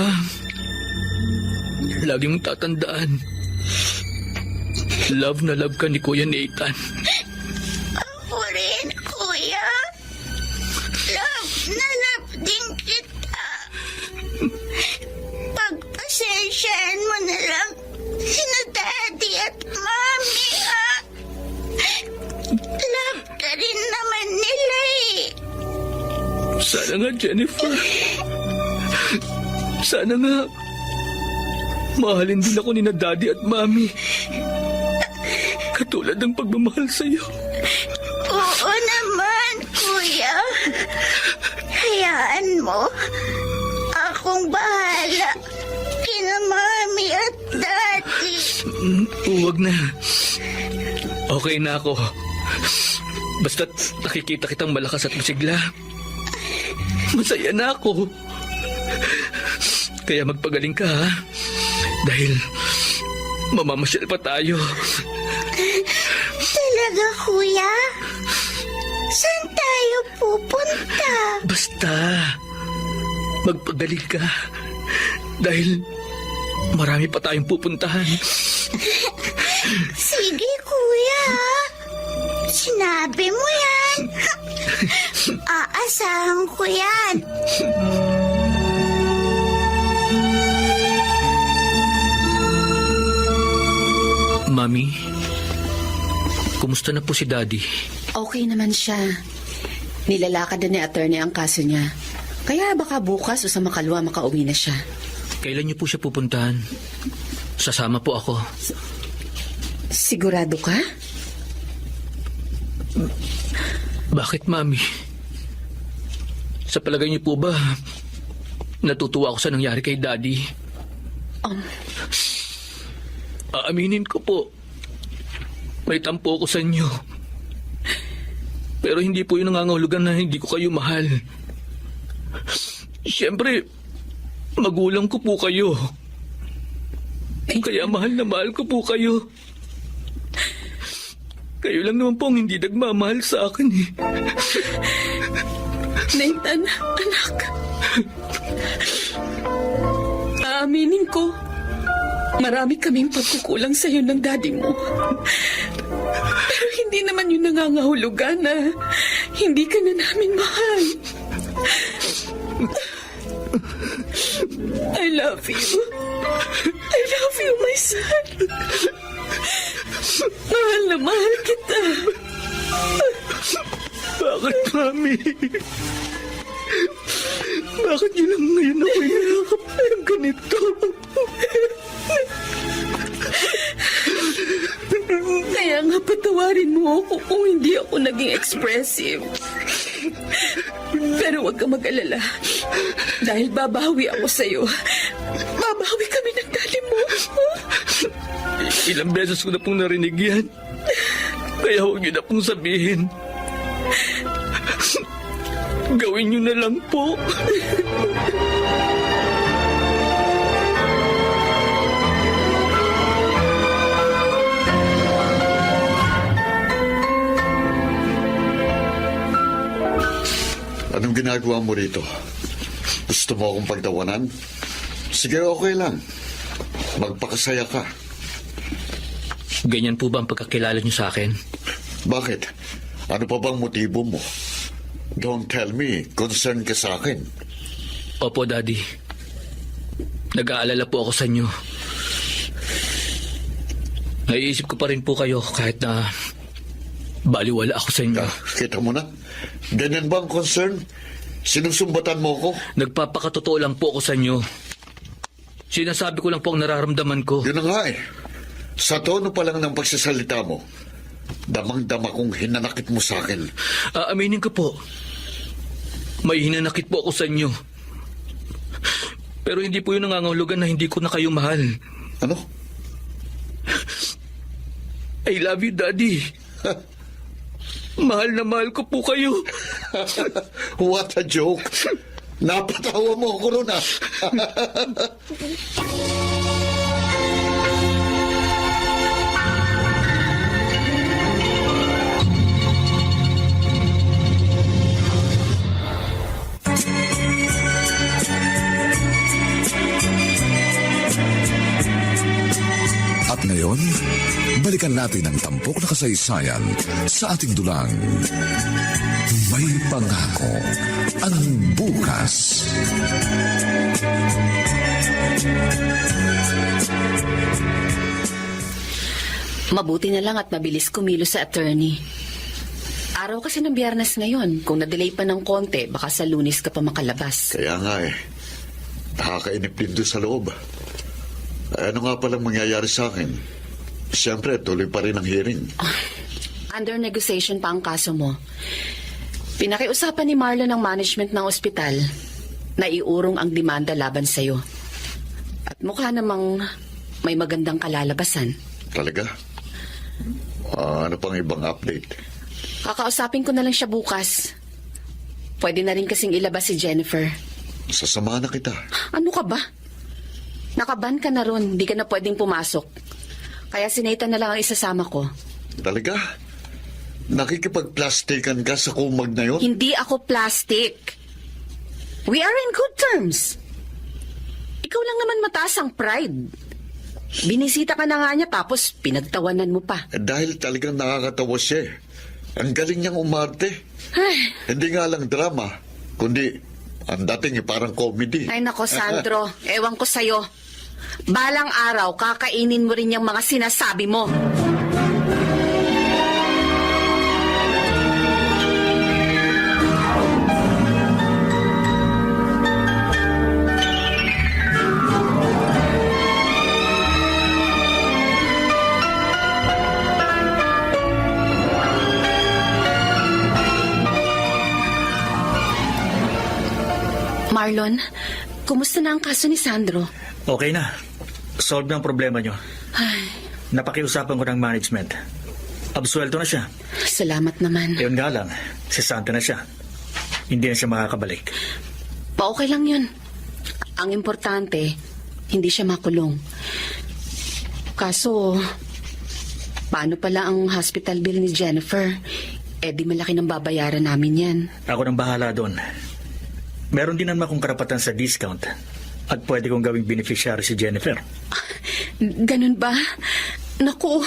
lagi mong tatandaan. Love na love ka ni Kuya Nathan. Ako rin, kuya. Love na love din kita. Pagpasensyaan mo na lang sina Daddy at Mommy, ha? Love ka rin naman nila eh. Sana nga, Jennifer. Sana nga. Mahalin din ako ni na Daddy at Mommy. Katulad ng pagmamahal sa'yo. Oo naman, kuya. Hayaan mo. Akong bahala kina Mommy at Daddy. Huwag na. Okay na ako. Basta't nakikita kitang malakas at masigla. Masaya na ako. Kaya magpagaling ka, ha? Dahil mamamasyal pa tayo. Talaga, kuya? Saan tayo pupunta? Basta, magpagaling ka. Dahil marami pa tayong pupuntahan. Sige, kuya. Sinabi mo yan. Aasahan ko yan. Mami, kumusta na po si Daddy? Okay naman siya. Nilalakad na ni attorney ang kaso niya. Kaya baka bukas o sa makalwa makauwi na siya. Kailan niyo po siya pupuntahan? Sasama po ako. Sigurado ka? Bakit, Mami? Sa palagay niyo po ba, natutuwa ako sa nangyari kay Daddy? Aaminin ko po, may tampo ako sa inyo. Pero hindi po yung nangangahulugan na hindi ko kayo mahal. Siyempre, magulang ko po kayo. Kaya mahal na mahal ko po kayo. Kayo lang naman po ang hindi nagmamahal sa akin eh. Nathan, anak. Aaminin ko, marami kaming pagkukulang sa'yo ng daddy mo. Pero hindi naman yun nangangahulugan na hindi ka na namin mahal. I love you. I love you, my son. Mahal na mahal kita. Bakit, Mami? Bakit yun lang ngayon ako hinahakap ng ganito? Kaya nga patawarin mo ako kung hindi ako naging expressive. Pero huwag ka mag-alala. Dahil babawi ako sa'yo. Babawi kami ng daddy mo. Ilang beses ko na pong narinig yan. Kaya huwag niyo na pong sabihin. Gawin niyo na lang po. Anong ginagawa mo rito? Gusto mo akong pagtawanan? Sige, okay lang. Magpakasaya ka. Ganyan po ba ang pagkakilala niyo sa akin? Bakit? Ano pa bang motibo mo? Don't tell me, concerned ka sa akin. Opo, Daddy. Nag-aalala po ako sa inyo. Naiisip ko pa rin po kayo kahit na baliwala ako sa inyo. Kita mo na? Ganyan ba ang concern? Sinusumbatan mo ko? Nagpapakatotoo lang po ako sa inyo. Sinasabi ko lang po ang nararamdaman ko. Yun na nga eh. Sa tono pa lang ng pagsasalita mo, damang-dama kong hinanakit mo sa akin. Aaminin ko po. May hinanakit po ako sa inyo. Pero hindi po yun nangangahulugan na hindi ko na kayo mahal. Ano? I love you, Daddy. Mahal na mahal ko po kayo. What a joke. Napatawa mo ako ron ah. At ngayon, balikan natin ang tampok na kasaysayan sa ating dulang. May pangako ang bukas. Mabuti na lang at mabilis kumilos sa attorney. Araw kasi ng Biyernes ngayon. Kung na-delay pa ng konti, baka sa Lunes ka pa makalabas. Kaya nga eh. Nakakainip din doon sa loob. Ano nga palang mangyayari sa akin? Siyempre, tuloy pa rin ang hearing. Under negotiation pa ang kaso mo. Pinakiusapan ni Marlon ng management ng ospital na iurong ang demanda laban sa'yo. At mukha namang may magandang kalalabasan. Talaga? Ano pang ibang update? Kakausapin ko na lang siya bukas. Pwede na rin kasing ilabas si Jennifer. Sasama na kita. Ano ka ba? Nakaban ka na ron, di ka na pwedeng pumasok. Kaya si Nathan na lang ang isasama ko. Talaga? Nakikipagplastikan ka sa kumag na yun? Hindi ako plastic. We are in good terms. Ikaw lang naman mataas ang pride. Binisita ka na nga niya tapos pinagtawanan mo pa. Dahil talagang nakakatawa siya eh. Ang galing niyang umarte. Ay, Hindi nga lang drama, kundi ang dating parang comedy. ay nako, Sandro. Ewan ko sa'yo. Balang araw, kakainin mo rin yung mga sinasabi mo. Marlon, kumusta na ang kaso ni Sandro? Okay na. Solve na ang problema nyo. Napakiusapan ko ng management. Absuelto na siya. Salamat naman. Yun nga lang, si Santa na siya. Hindi na siya makakabalik. Pa-okay lang yun. Ang importante, hindi siya makulong. Kaso, paano pala ang hospital bill ni Jennifer? Di malaki ng babayaran namin yan. Ako nang bahala doon. Meron din naman akong karapatan sa discount at pwede kong gawing beneficiary si Jennifer. Ganun ba? Naku,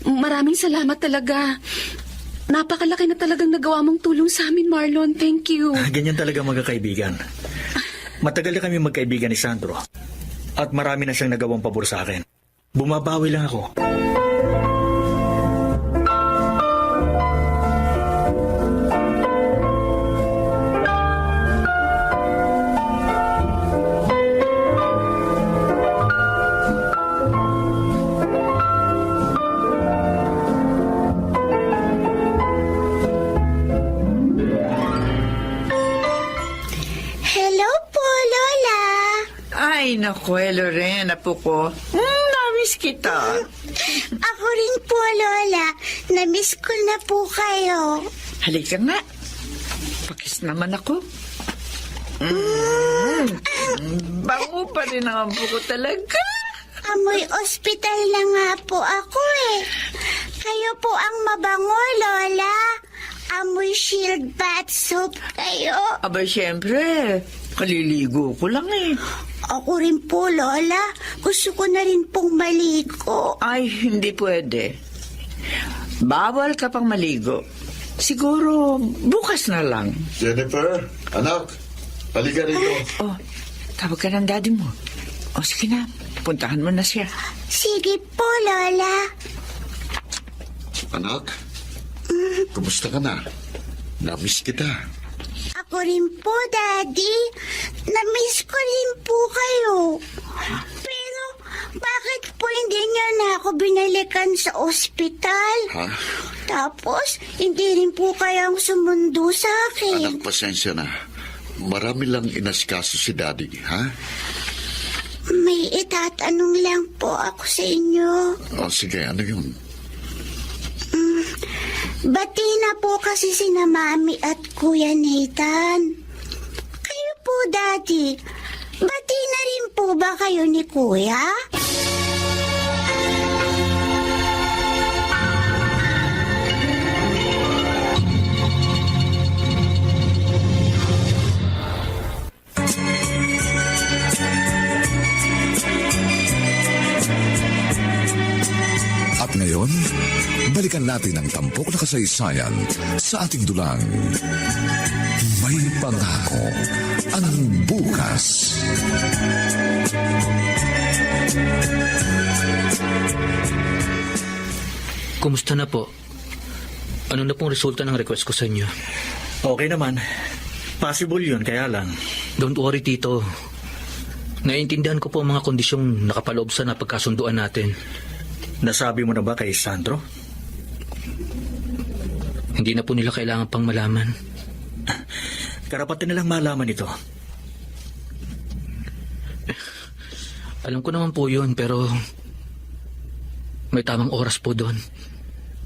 maraming salamat talaga. Napakalaki na talagang nagawa mong tulong sa amin, Marlon. Thank you. Ganyan talaga magkakaibigan. Matagal na kami magkaibigan ni Sandro at marami na siyang nagawang pabor sa akin. Bumabawi lang ako. Hello po, Lola. Ay, naku, Lorena po ko. Namiss kita. Ako rin po, Lola. Namiss ko na po kayo. Halika nga. Pakis naman ako. Bango pa rin ang buko talaga. Amoy ospital na nga po ako eh. Kayo po ang mabango, Lola. Amoy shield bath soap kayo. Aba, siyempre. Kaliligo ko lang eh. Ako rin po, Lola. Gusto ko na rin pong maligo. Ay, hindi pwede. Bawal ka pang maligo. Siguro, bukas na lang. Jennifer, anak, halika rito. Oh, tawag ka ng daddy mo. O, sige na. Puntahan mo na siya. Sige po, Lola. Anak, kumusta ka na? Namiss kita. Ako rin po, Daddy. Namiss ko rin po kayo. Pero, bakit po hindi niyo na ako binalikan sa ospital? Ha? Tapos, hindi rin po kayang sumundo sa akin. Anak, pasensya na. Marami lang inasikaso si Daddy, ha? May itatanong lang po ako sa inyo. O sige, ano yun? Bati na po kasi sina Mami at Kuya Nathan. Kayo po, Daddy. Bati na rin po ba kayo ni Kuya? At ngayon, balikan natin ang tampok na kasaysayan sa ating dulang. May pangako ang bukas. Kumusta na po? Ano na pong resulta ng request ko sa inyo? Okay naman. Possible yun, kaya lang. Don't worry, Tito. Naiintindihan ko po ang mga kondisyong nakapaloob sa napagkasunduan natin. Nasabi mo na ba kay Sandro? Hindi na po nila kailangan pang malaman. Karapatan nilang malaman ito. Alam ko naman po yun, pero may tamang oras po doon.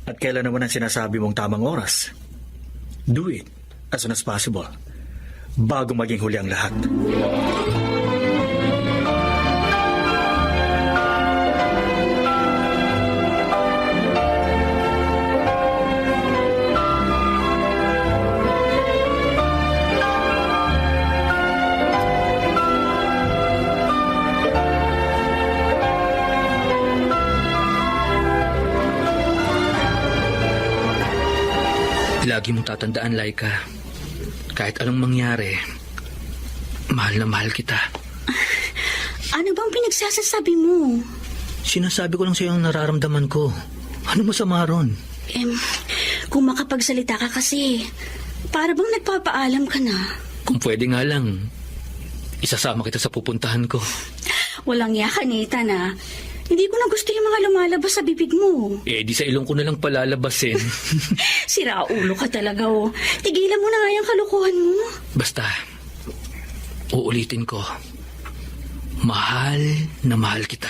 At kailan naman ang sinasabi mong tamang oras? Do it as soon as possible. Bago maging huli ang lahat. Lagi mong tatandaan, Laika. Kahit anong mangyari, mahal na mahal kita. Ano bang pinagsasasabi mo? Sinasabi ko lang sa'yo ang nararamdaman ko. Ano masama ron? Kung makapagsalita ka kasi, para bang nagpapaalam ka na? Kung pwede nga lang, isasama kita sa pupuntahan ko. Walang yaka, Nathan, ah. Hindi ko na gusto yung mga lumalabas sa bibig mo. Di sa ilong ko na lang palalabasin. Sira ulo ka talaga, oh. Tigilan mo na nga yung kalukuhan mo. Basta, uulitin ko. Mahal na mahal kita.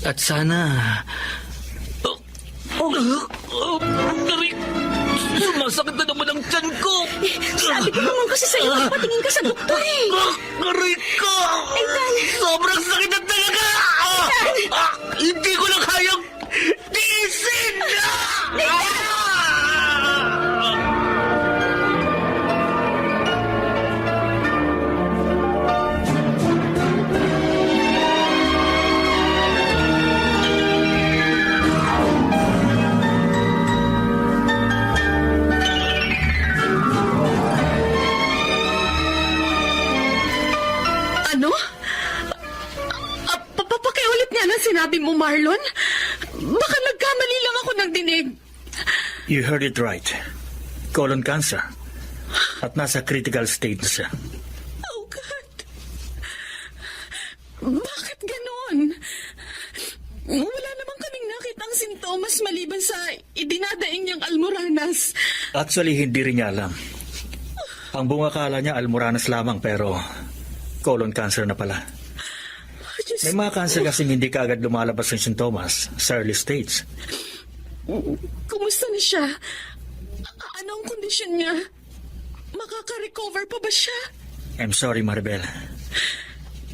At sana... Sumasakit na naman ang tiyan ko! Sabi ko naman kasi sa'yo, patingin ka sa doktor eh. Aray ko! Nathan! Sobrang sakit na talaga! Hindi ko na kayang tiisin! Ano? Pakiulit niya ang sinabi mo, Marlon? Baka nagkamali lang ako ng dinig. You heard it right. Colon cancer. At nasa critical stage na siya. Oh, God. Bakit ganon? Wala naman kaming nakitang sintomas maliban sa idinadaing niyang almoranas. Actually, hindi rin niya alam. Ang bunga kala niya almoranas lamang pero colon cancer na pala. May mga cancer kasing hindi kaagad lumalabas ng sintomas sa early stage. Kumusta na siya? Anong kondisyon niya? Makaka-recover pa ba siya? I'm sorry, Maribel.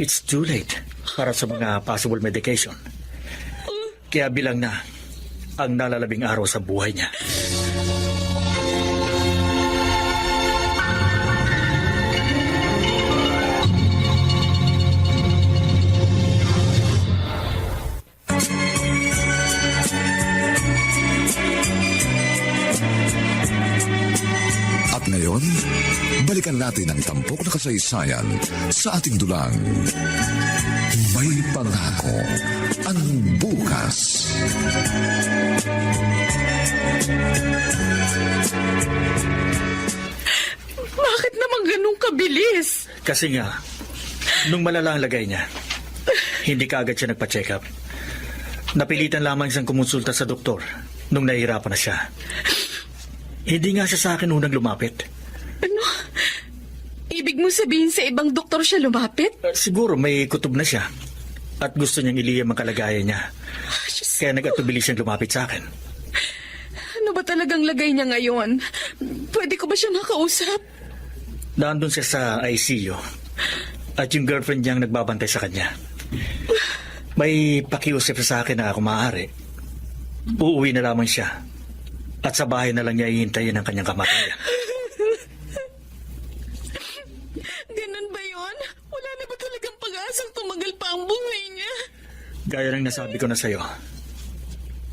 It's too late para sa mga possible medication. Kaya bilang na ang nalalabing araw sa buhay niya. At ngayon, balikan natin ang tampok na kasaysayan sa ating dulang. May pangako ang bukas. Bakit naman ganun kabilis? Kasi nga, nung malala ang lagay niya, hindi kaagad siya nagpa-check up. Napilitan lamang siyang kumonsulta sa doktor nung nahihirapan na siya. Hindi nga siya sa akin unang lumapit. Ano? Ibig mo sabihin sa ibang doktor siya lumapit? Siguro may kutob na siya at gusto niyang iliyam ang kalagayan niya. Kaya nag-atubili siyang lumapit sa akin. Ano ba talagang lagay niya ngayon? Pwede ko ba siya makausap? Nandun siya sa ICU at yung girlfriend niyang nagbabantay sa kanya. May pakiusap sa akin na kung maaari, uuwi na lamang siya at sa bahay na lang niya ihintayin ang kanyang kamatayan. Ganun ba yun? Wala na ba talagang pag-asang tumagal pa ang buhay niya? Gaya ng nasabi ko na sa'yo,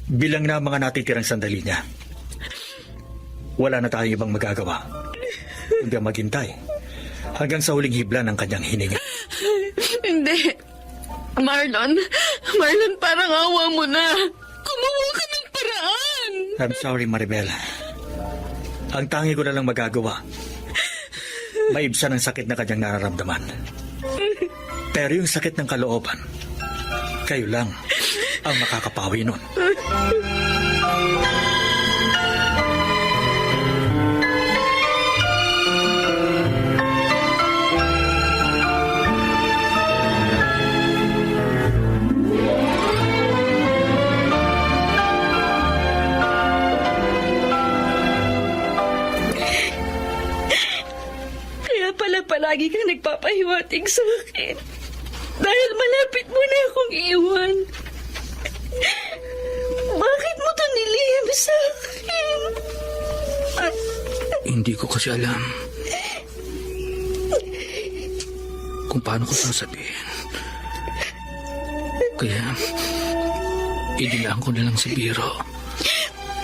bilang na mga natitirang sandali niya, wala na tayong ibang magagawa kundi ang maghintay hanggang sa huling hibla ng kanyang hininga. Hindi. Marlon, parang awa mo na. Gumawa ka ng paraan. I'm sorry, Maribel. Ang tangi ko na lang magagawa, maibsan ang sakit na kanyang nararamdaman. Pero yung sakit ng kalooban, kayo lang ang makakapawi nun. Palagi kang nagpapahiwatig sa akin. Dahil malapit mo na akong iwan. Bakit mo ito nilihim sa akin? Hindi ko kasi alam kung paano ko sasabihin. Kaya, idinaan ko na lang si Biro.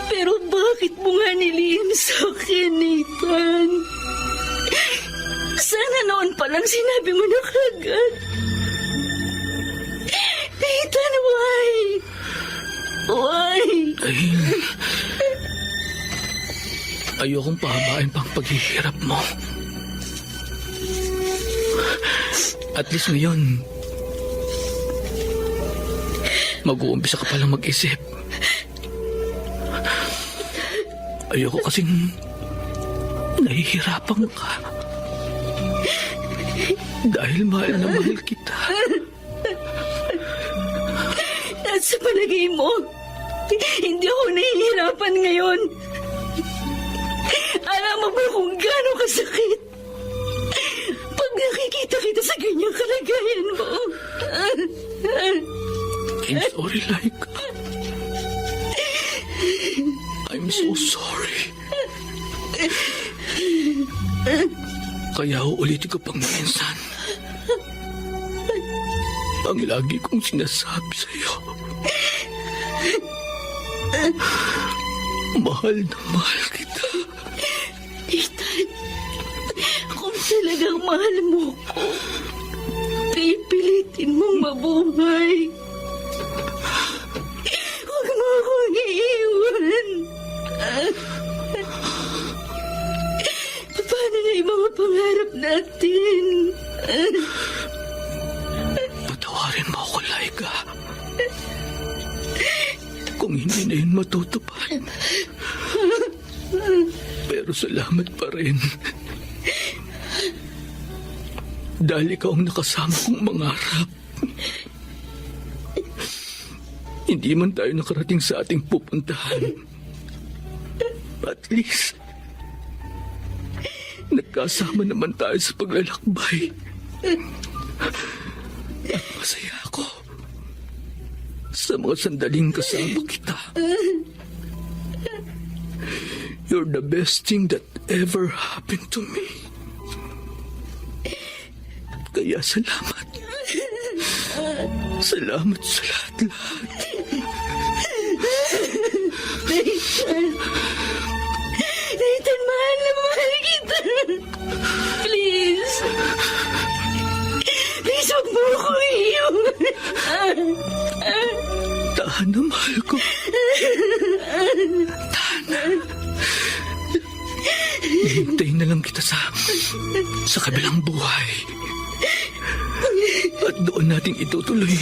Pero bakit mo nga nilihim sa akin, Nathan? Sana noon pa lang sinabi mo na kagad. Nathan, why? Why? Ayokong pahabain pang paghihirap mo. At least ngayon, mag-uumpisa ka palang mag-isip. Ayoko kasing nahihirapan ka. Dahil mahal na mahal kita. At sa palagay mo, hindi ako nahihirapan ngayon. Alam mo ba kung gaano kasakit? Pag nakikita kita sa ganyang kalagayan mo. I'm sorry, Laika. I'm so sorry. Kaya uulitin ko pang minsan ang lagi kong sinasabi sa'yo. Mahal na mahal kita. Nathan, kung talagang mahal mo ko, pipilitin mong mabuhay. Huwag mo akong iiwan. Paano na yung mga pangarap natin? Patawarin mo ako, Laika. Kung hindi na yun matutupad. Pero salamat pa rin. Dahil ikaw ang nakasama kong mangarap. Hindi man tayo nakarating sa ating pupuntahan. At least, nagkasama naman tayo sa paglalakbay. At masaya ako sa mga sandaling kasama kita. You're the best thing that ever happened to me. Kaya salamat. Salamat sa lahat-lahat. Nathan, mahal na mahal kita. Please. Please, huwag mo akong iiwan. Tahana, mahal ko. Tahana. Hintayin na lang kita sa kabilang buhay. At doon natin itutuloy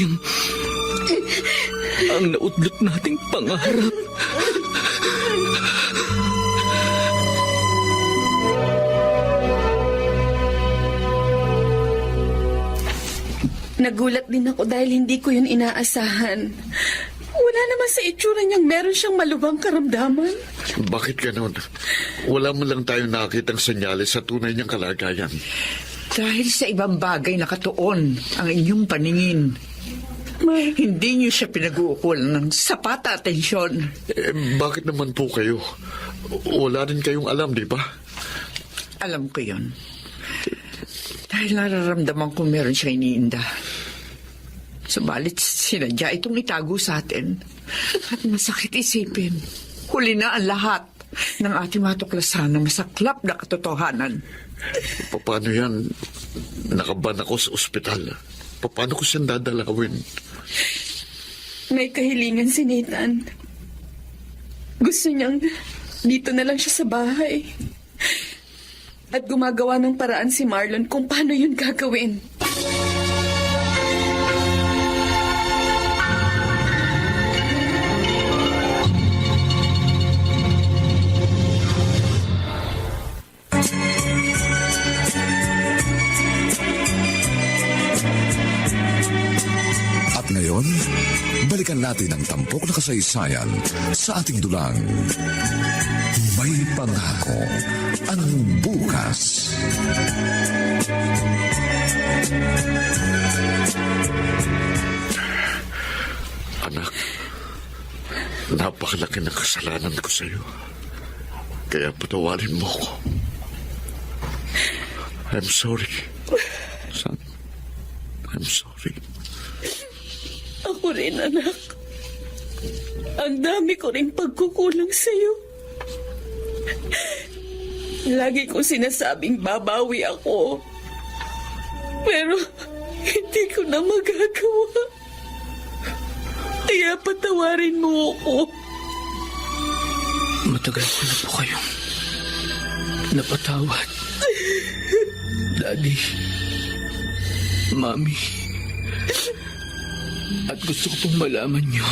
ang nautlot nating pangarap. Nagulat din ako dahil hindi ko yun inaasahan. Wala naman sa itsura niyang meron siyang malubhang karamdaman. Bakit ganon? Wala man lang tayo nakakitang senyales sa tunay niyang kalagayan. Dahil sa ibang bagay nakatuon ang inyong paningin. Hindi niyo siya pinag-uukulan ng sapat na atensyon. Bakit naman po kayo? Wala rin kayong alam, di ba? Alam ko yun. Dahil nararamdaman ko meron siya iniinda. Subalit sinadya itong itago sa atin. At masakit isipin. Huli na ang lahat ng ating matuklasan ng masaklap na katotohanan. Paano yan? Nakaban ako sa ospital. Paano ko siyang dadalawin? May kahilingan si Nathan. Gusto niyang dito na lang siya sa bahay. At gumagawa ng paraan si Marlon kung paano yun gagawin. At ngayon, balikan natin ang tampok na kasaysayan sa ating dulang. May pangako ang bukas. Anak, napakalaki ng kasalanan ko sa iyo. Kaya patawarin mo ko. I'm sorry. Son, I'm sorry. Ako rin, anak. Ang dami ko rin pagkukulang sa'yo. Lagi kong sinasabing babawi ako. Pero hindi ko na magagawa. Kaya patawarin mo ako. Matagal ko na po kayong napatawad. Daddy, Mami, at gusto ko pong malaman niyo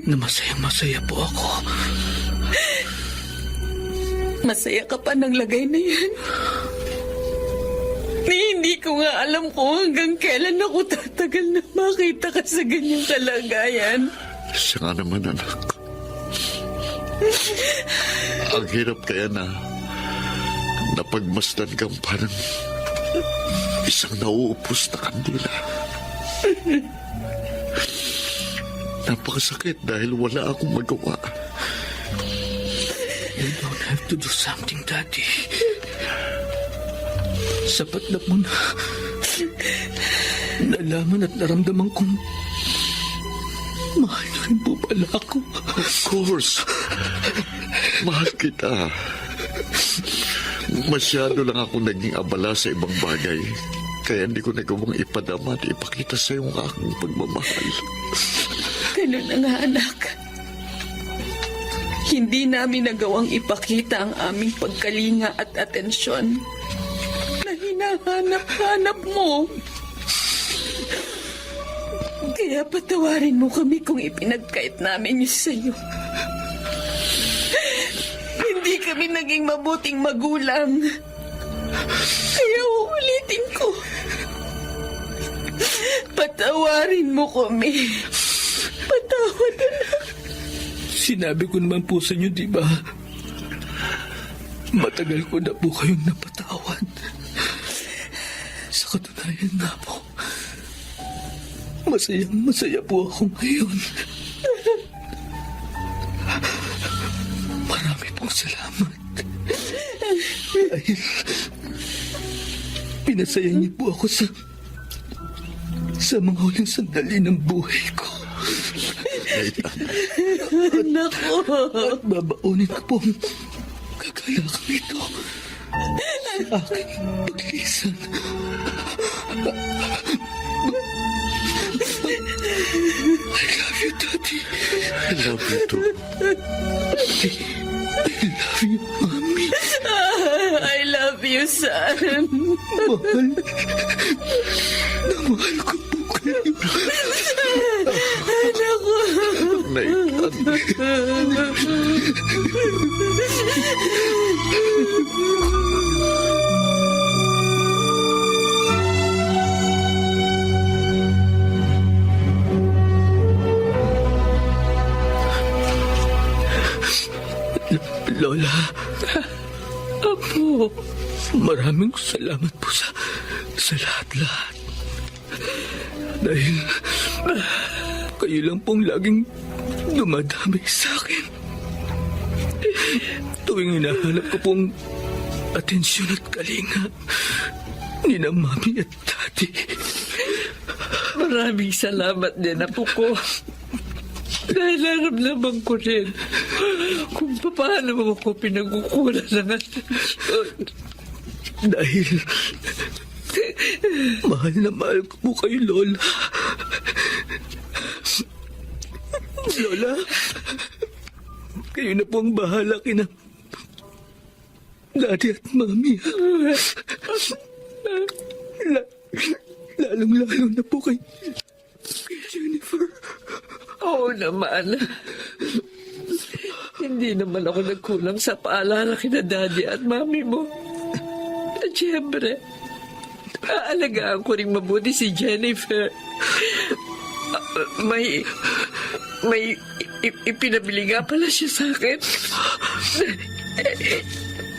na masaya-masaya po ako. Masaya ka pa ng lagay na yan. Hindi ko nga alam kung hanggang kailan ako tatagal na makita ka sa ganyang kalagayan. Siya nga naman, anak. Ang hirap kaya na napagmasdan kang parang isang nauupos na kandila. napakasakit dahil wala akong magawa. You don't have to do something, Daddy. Sapat na po na nalaman at naramdaman kong mahal na rin po pala ako. Of course. Mahal kita. Masyado lang ako naging abala sa ibang bagay. Kaya hindi ko nagawang ipadama at ipakita sa yung aking pagmamahal. Ganun na nga, anak. Hindi namin nagawang ipakita ang aming pagkalinga at atensyon na hinahanap-hanap mo. Kaya patawarin mo kami kung ipinagkait namin yun sa'yo. Hindi kami naging mabuting magulang. Kaya uulitin ko. Patawarin mo kami. Patawad na. Sinabi ko naman po sa inyo, di ba? Matagal ko na po kayong napatawad. Sa katunayan nga po, masaya po ako ngayon. Marami pong salamat. Dahil pinasaya niyo po ako sa mga huling sandali ng buhay ko. Nathan, Naku. At babaunin ko pong kagalakang ito sa aking paglisan. I love you, Daddy. I love you too. I love you, Mommy. I love you, son. Mahal na mahal ko po kayo. Nathan. Lola. Apo. Maraming salamat po sa lahat-lahat. Dahil kayo lang pong laging dumadamay sa akin. Tuwing hinahanap ko pong atensyon at kalinga ni na Mami at Daddy. Maraming salamat din, apo ko. Dahil naramdaman ko rin kung paano mo ko pinagkukulan ng atensyon. Dahil mahal na mahal ko po kayo, Lola. Lola, kayo na po ang bahala kina Daddy at Mami. Lalong-lalo na po kay Jennifer. Oo naman. Hindi naman ako nagkulang sa paalala kina Daddy at Mami mo. At syempre, aalagaan ko rin mabuti si Jennifer. May ipinabili nga pala siya sa akin.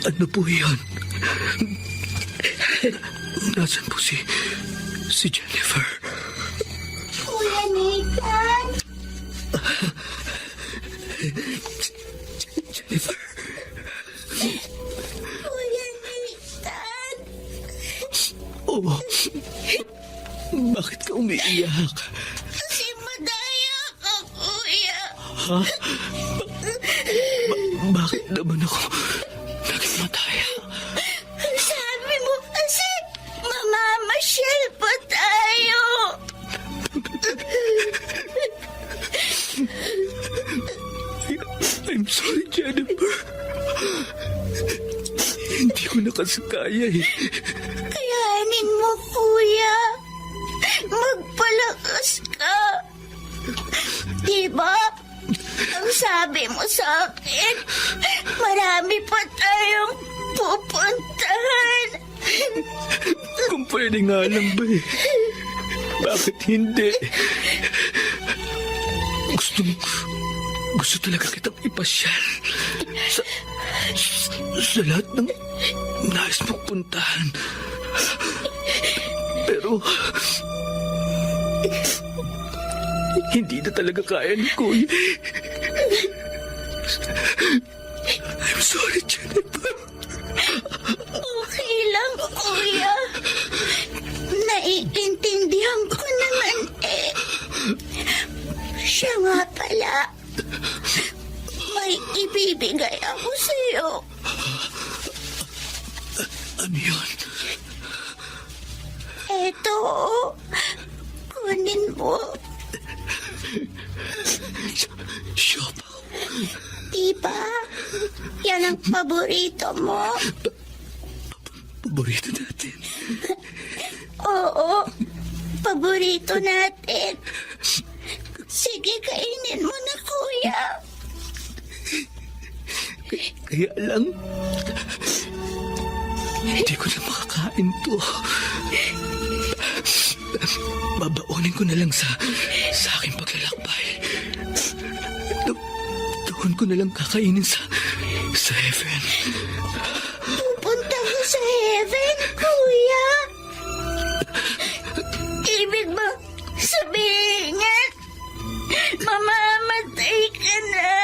Ano po yan? Nasaan po si Jennifer? Kuya Nathan. Jennifer? Kuya Nathan. Oh, bakit ka umiiyak? Kasi madaya ka, kuya. Ha? Bakit naman ako naging mataya? Sabi mo kasi mamamasyal pa tayo. I'm sorry, Jennifer. Hindi ko nakasakaya eh. Kayanin mo, kuya. Magpalakas ka. Diba? Ang sabi mo sa akin, marami pa tayong pupuntahan. Kung pwede nga lang ba eh. Bakit hindi? Gusto talaga kitang ipasyal sa lahat ng nais mong puntahan. Pero Hindi na talaga kaya ni Kuya. I'm sorry, Jennifer. Okay lang, kuya. Naiintindihan ko naman eh. Siya nga pala. May ibibigay ako sa'yo. Ano yun? Eto, kunin mo. Siopaw. Diba? Yan ang paborito mo. Paborito natin. Oo, paborito natin. Sige, kainin mo na, kuya. Kaya lang, hindi ko na makakain to. Babaunin ko na lang sa aking paglalakbay. Doon ko na lang kakainin sa heaven. Pupunta ka sa heaven, kuya. Ibig ba sabihin niya, mamamatay ka na?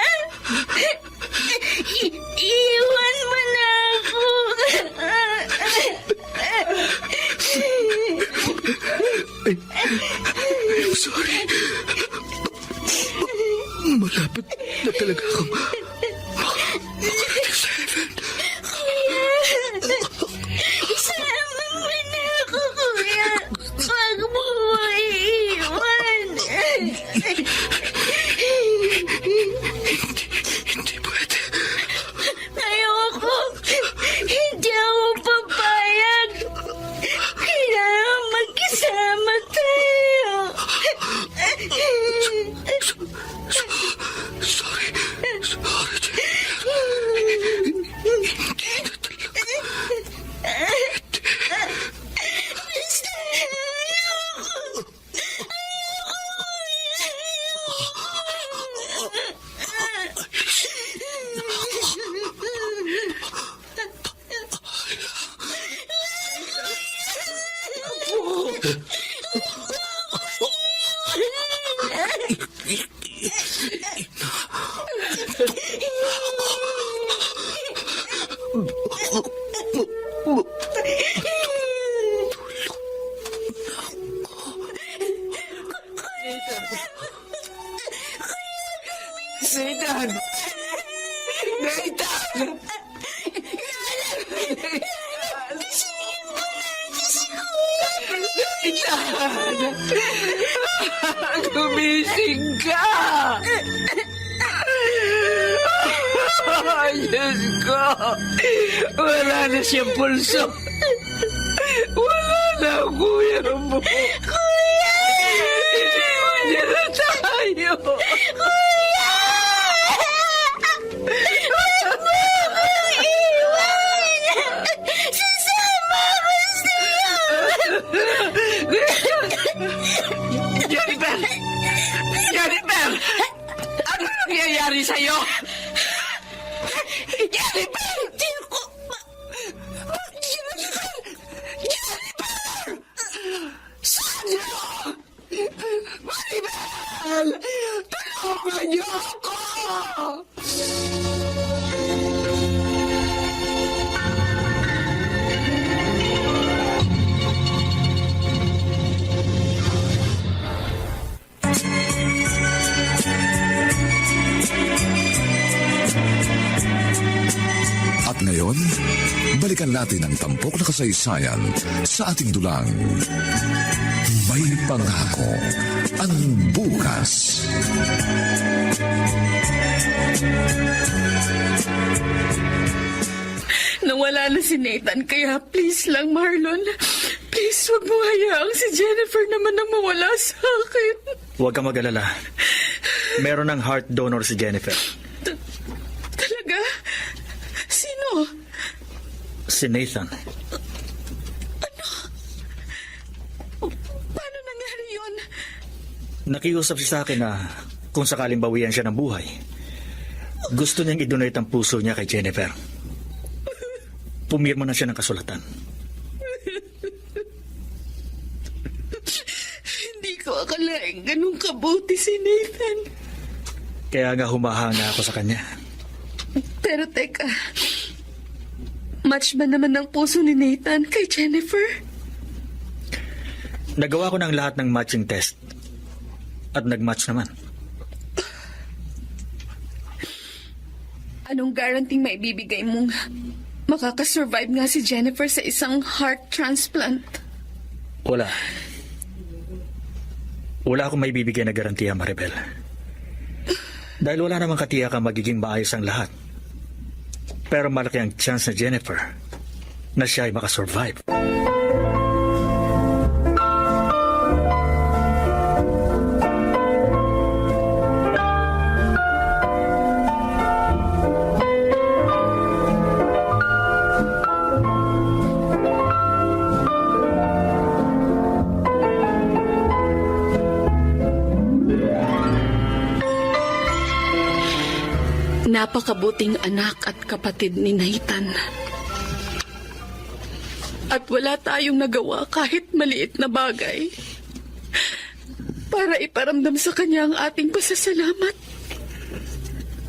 Iwan mo na ako. I'm sorry. Malapit na talaga akong makarating sa heaven. Isama mo na ako, kuya. Huwag mo iiwan. Hindi pwede. Ayoko. Hindi ako papayag. Kailangan magkasama tayo. Sorry, Jennifer. Hindi na talaga. Basta ayoko. Nathan! Nathan! Nathan! Gumising ka! Diyos ko! Wala na siyang pulso! Wala na ang kuya mo! Kuya! Iniwan niya na tayo! Kuya! Huwag mo akong iwan! Sasama ko sa'yo! Jennifer! Jennifer! Ano nangyayari sa'yo? Jennifer! Hindi ko... Jennifer! Jennifer! Sanya! Maribel! Tulungan niyo ako! At ngayon, balikan natin ang tampok na kasaysayan sa ating dulang. May pangako ang bukas. Nawala na si Nathan, kaya please lang, Marlon. Please, wag mo hayaang si Jennifer naman ang mawala sa akin. Huwag kang mag-alala. Meron ng heart donor si Jennifer. Talaga? Sino? Si Nathan. Paano nangyari yun? Nakiusap siya sa akin na kung sakaling bawian siya ng buhay, gusto niyang i-donate ang puso niya kay Jennifer. Pumirma na siya ng kasulatan. Hindi ko akalain akalaing ganun kabuti si Nathan. Kaya nga humahanga ako sa kanya. Pero teka, match ba naman ang puso ni Nathan kay Jennifer? Nagawa ko ng lahat ng matching test. At nag-match naman. Anong guarantee maibibigay mong makakasurvive nga si Jennifer sa isang heart transplant? Wala. Wala akong may bibigyan na garantiya, Maribel. Dahil wala namang katiyakan magiging maayos ang lahat. Pero malaki ang chance na Jennifer na siya ay makasurvive. Napakabuting anak at kapatid ni Nathan. At wala tayong nagawa kahit maliit na bagay para iparamdam sa kanya ang ating pasasalamat.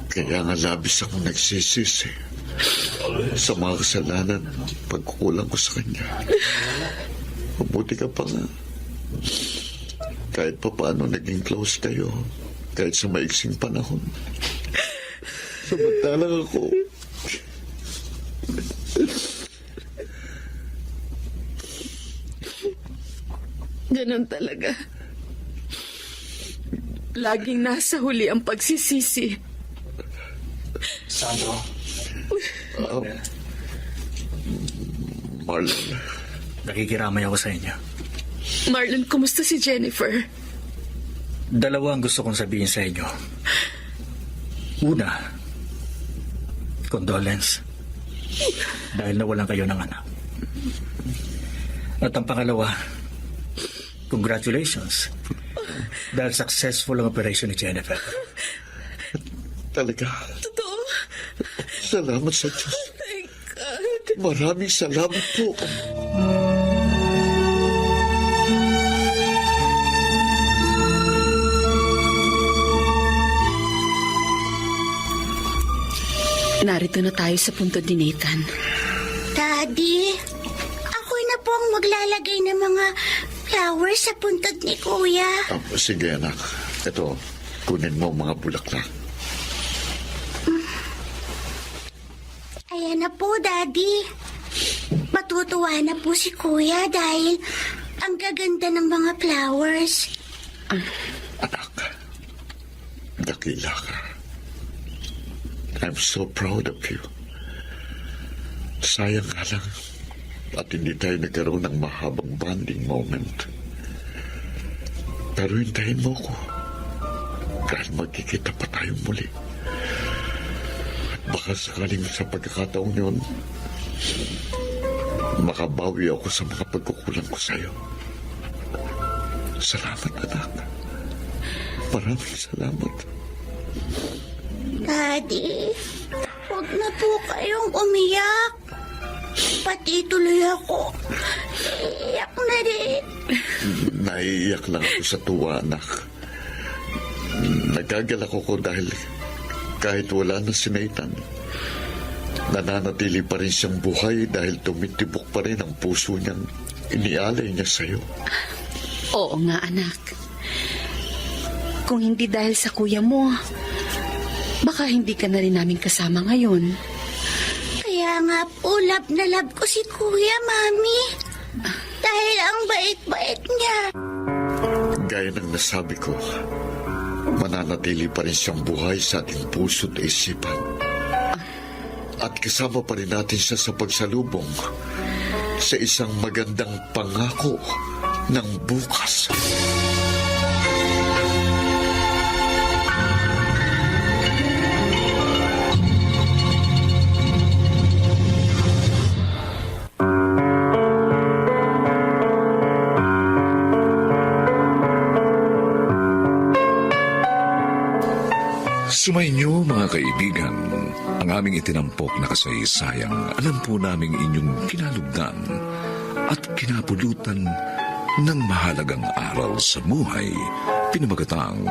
Kaya nga labis akong nagsisisi sa mga kasalanan pagkukulang ko sa kanya. Mabuti ka pa nga. Kahit pa paano naging close kayo, kahit sa maiksing panahon. Samantalang ako, Ganun talaga. Laging nasa huli ang pagsisisi. Sandro? Marlon, Nakikiramay ako sa inyo. Marlon, kumusta si Jennifer? Dalawa ang gusto kong sabihin sa inyo. Una, condolence. Dahil nawalan kayo ng anak. At ang pangalawa, congratulations. Dahil successful ang operation ni Jennifer. talaga. Totoo? Salamat sa Diyos. Thank God. Maraming salamat po. Narito na tayo sa punto ni Nathan. Daddy, ako na po ang maglalagay ng mga flowers sa puntod ni Kuya. Sige anak, ito, kunin mo ang mga bulaklak. Ayan na po, Daddy. Matutuwa na po si Kuya dahil ang gaganda ng mga flowers. Anak, dakila ka. I'm so proud of you. Sayang nga lang at hindi tayo nagkaroon ng mahabang bonding moment. Pero hintayin mo ko dahil magkikita pa tayong muli. At baka sakaling sa pagkakataong yun, makabawi ako sa mga pagkukulang ko sa'yo. Salamat, anak. Maraming salamat. Daddy, huwag na po kayong umiyak. Pati tuloy ako. Iiyak na rin. Naiiyak lang ako sa tuwa, anak. Nagagalak ako dahil kahit wala na si Nathan, nananatili pa rin siyang buhay dahil tumitibok pa rin ang puso niyang inialay niya sa'yo. Oo nga, anak. Kung hindi dahil sa kuya mo, baka hindi ka na rin namin kasama ngayon. Kaya nga po, love na love ko si Kuya, Mami. Dahil ang bait-bait niya. Gaya ng nasabi ko, mananatili pa rin siyang buhay sa ating puso at isipan. At kasama pa rin natin siya sa pagsalubong sa isang magandang pangako ng bukas. Sumainyo mga kaibigan, ang aming itinampok na kasaysayang alam po naming inyong kinalugdan at kinapulutan ng mahalagang aral sa buhay, pinamagatang